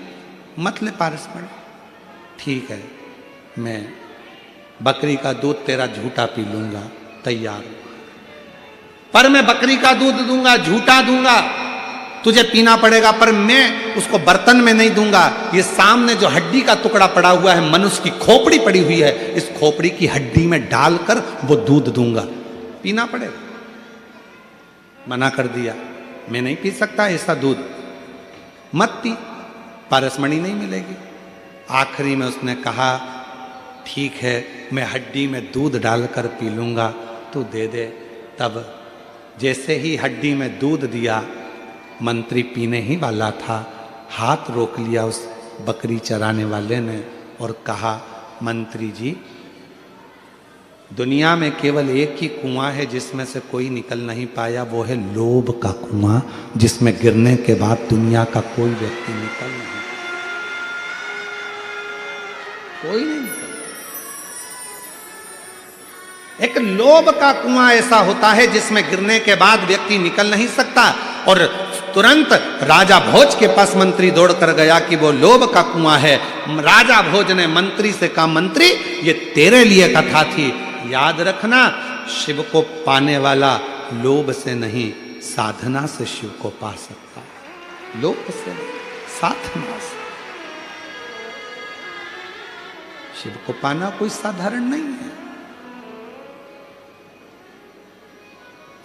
A: मत ले पारस मणि। ठीक है, मैं बकरी का दूध तेरा झूठा पी लूंगा, तैयार। पर मैं बकरी का दूध दूंगा, झूठा दूंगा, तुझे पीना पड़ेगा, पर मैं उसको बर्तन में नहीं दूंगा। ये सामने जो हड्डी का टुकड़ा पड़ा हुआ है, मनुष्य की खोपड़ी पड़ी हुई है, इस खोपड़ी की हड्डी में डालकर वो दूध दूंगा, पीना पड़ेगा। मना कर दिया, मैं नहीं पी सकता ऐसा दूध, मत पी, पारसमणि नहीं मिलेगी। आखिरी में उसने कहा, ठीक है, मैं हड्डी में दूध डालकर पी लूंगा, तू दे दे। तब जैसे ही हड्डी में दूध दिया, मंत्री पीने ही वाला था, हाथ रोक लिया उस बकरी चराने वाले ने और कहा, मंत्री जी, दुनिया में केवल एक ही कुआं है जिसमें से कोई निकल नहीं पाया, वो है लोभ का कुआं, जिसमें गिरने के बाद दुनिया का कोई व्यक्ति निकल नहीं, कोई नहीं निकल। एक लोभ का कुआं ऐसा होता है जिसमें गिरने के बाद व्यक्ति निकल नहीं सकता। और तुरंत राजा भोज के पास मंत्री दौड़ कर गया कि वो लोभ का कुआं है। राजा भोज ने मंत्री से कहा, मंत्री, ये तेरे लिए कथा थी, याद रखना, शिव को पाने वाला लोभ से नहीं, साधना से शिव को पा सकता है, लोभ से नहीं, साधना से। शिव को पाना कोई साधारण नहीं है,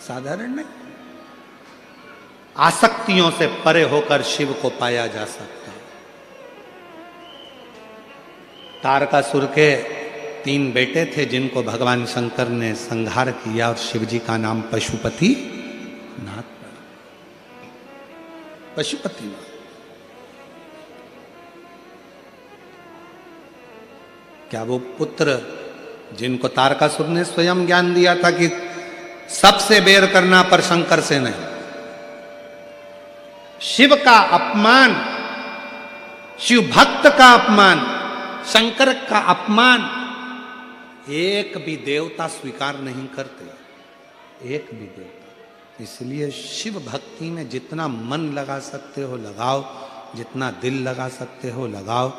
A: साधारण नहीं। आसक्तियों से परे होकर शिव को पाया जा सकता है। तारकासुर के 3 बेटे थे जिनको भगवान शंकर ने संहार किया और शिव जी का नाम पशुपति नाथ पड़ा। पशुपति नाथ। क्या वो पुत्र जिनको तारकासुर ने स्वयं ज्ञान दिया था कि सबसे बैर करना पर शंकर से नहीं, शिव का अपमान, शिव भक्त का अपमान, शंकर का अपमान एक भी देवता स्वीकार नहीं करते, एक भी देवता। इसलिए शिव भक्ति में जितना मन लगा सकते हो लगाओ, जितना दिल लगा सकते हो लगाओ।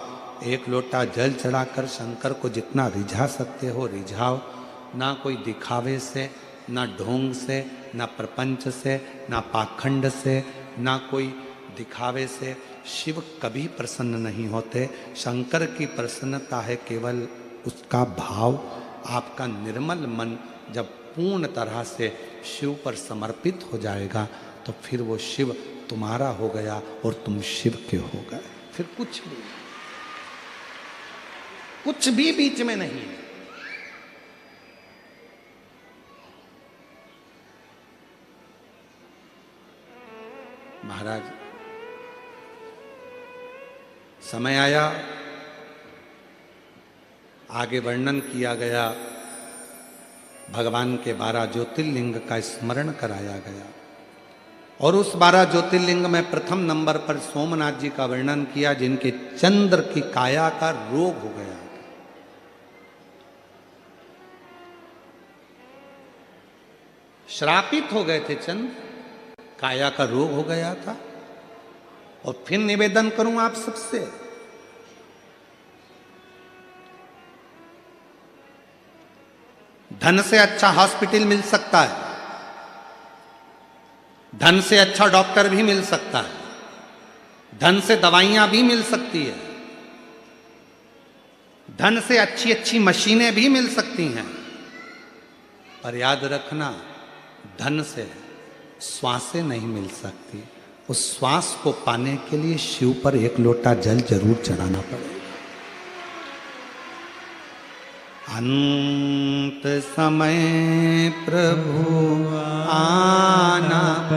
A: एक लोटा जल चढ़ाकर शंकर को जितना रिझा सकते हो रिझाओ। ना कोई दिखावे से, ना ढोंग से, ना प्रपंच से, ना पाखंड से, ना कोई दिखावे से शिव कभी प्रसन्न नहीं होते। शंकर की प्रसन्नता है केवल उसका भाव। आपका निर्मल मन जब पूर्ण तरह से शिव पर समर्पित हो जाएगा तो फिर वो शिव तुम्हारा हो गया और तुम शिव के हो गए। फिर कुछ भी बीच में नहीं है। महाराज, समय आया, आगे वर्णन किया गया, भगवान के 12 ज्योतिर्लिंग का स्मरण कराया गया और उस 12 ज्योतिर्लिंग में प्रथम नंबर पर सोमनाथ जी का वर्णन किया, जिनके चंद्र की काया का रोग हो गया। श्रापित हो गए थे चंद्र, काया का रोग हो गया था। और फिर निवेदन करूं आप सबसे, धन से अच्छा हॉस्पिटल मिल सकता है, धन से अच्छा डॉक्टर भी मिल सकता है, धन से दवाइयां भी मिल सकती है, धन से अच्छी अच्छी मशीनें भी मिल सकती हैं, पर याद रखना, धन से श्वासें नहीं मिल सकती। उस श्वास को पाने के लिए शिव पर एक लोटा जल जरूर चढ़ाना पड़ेगा। अंत समय प्रभु आना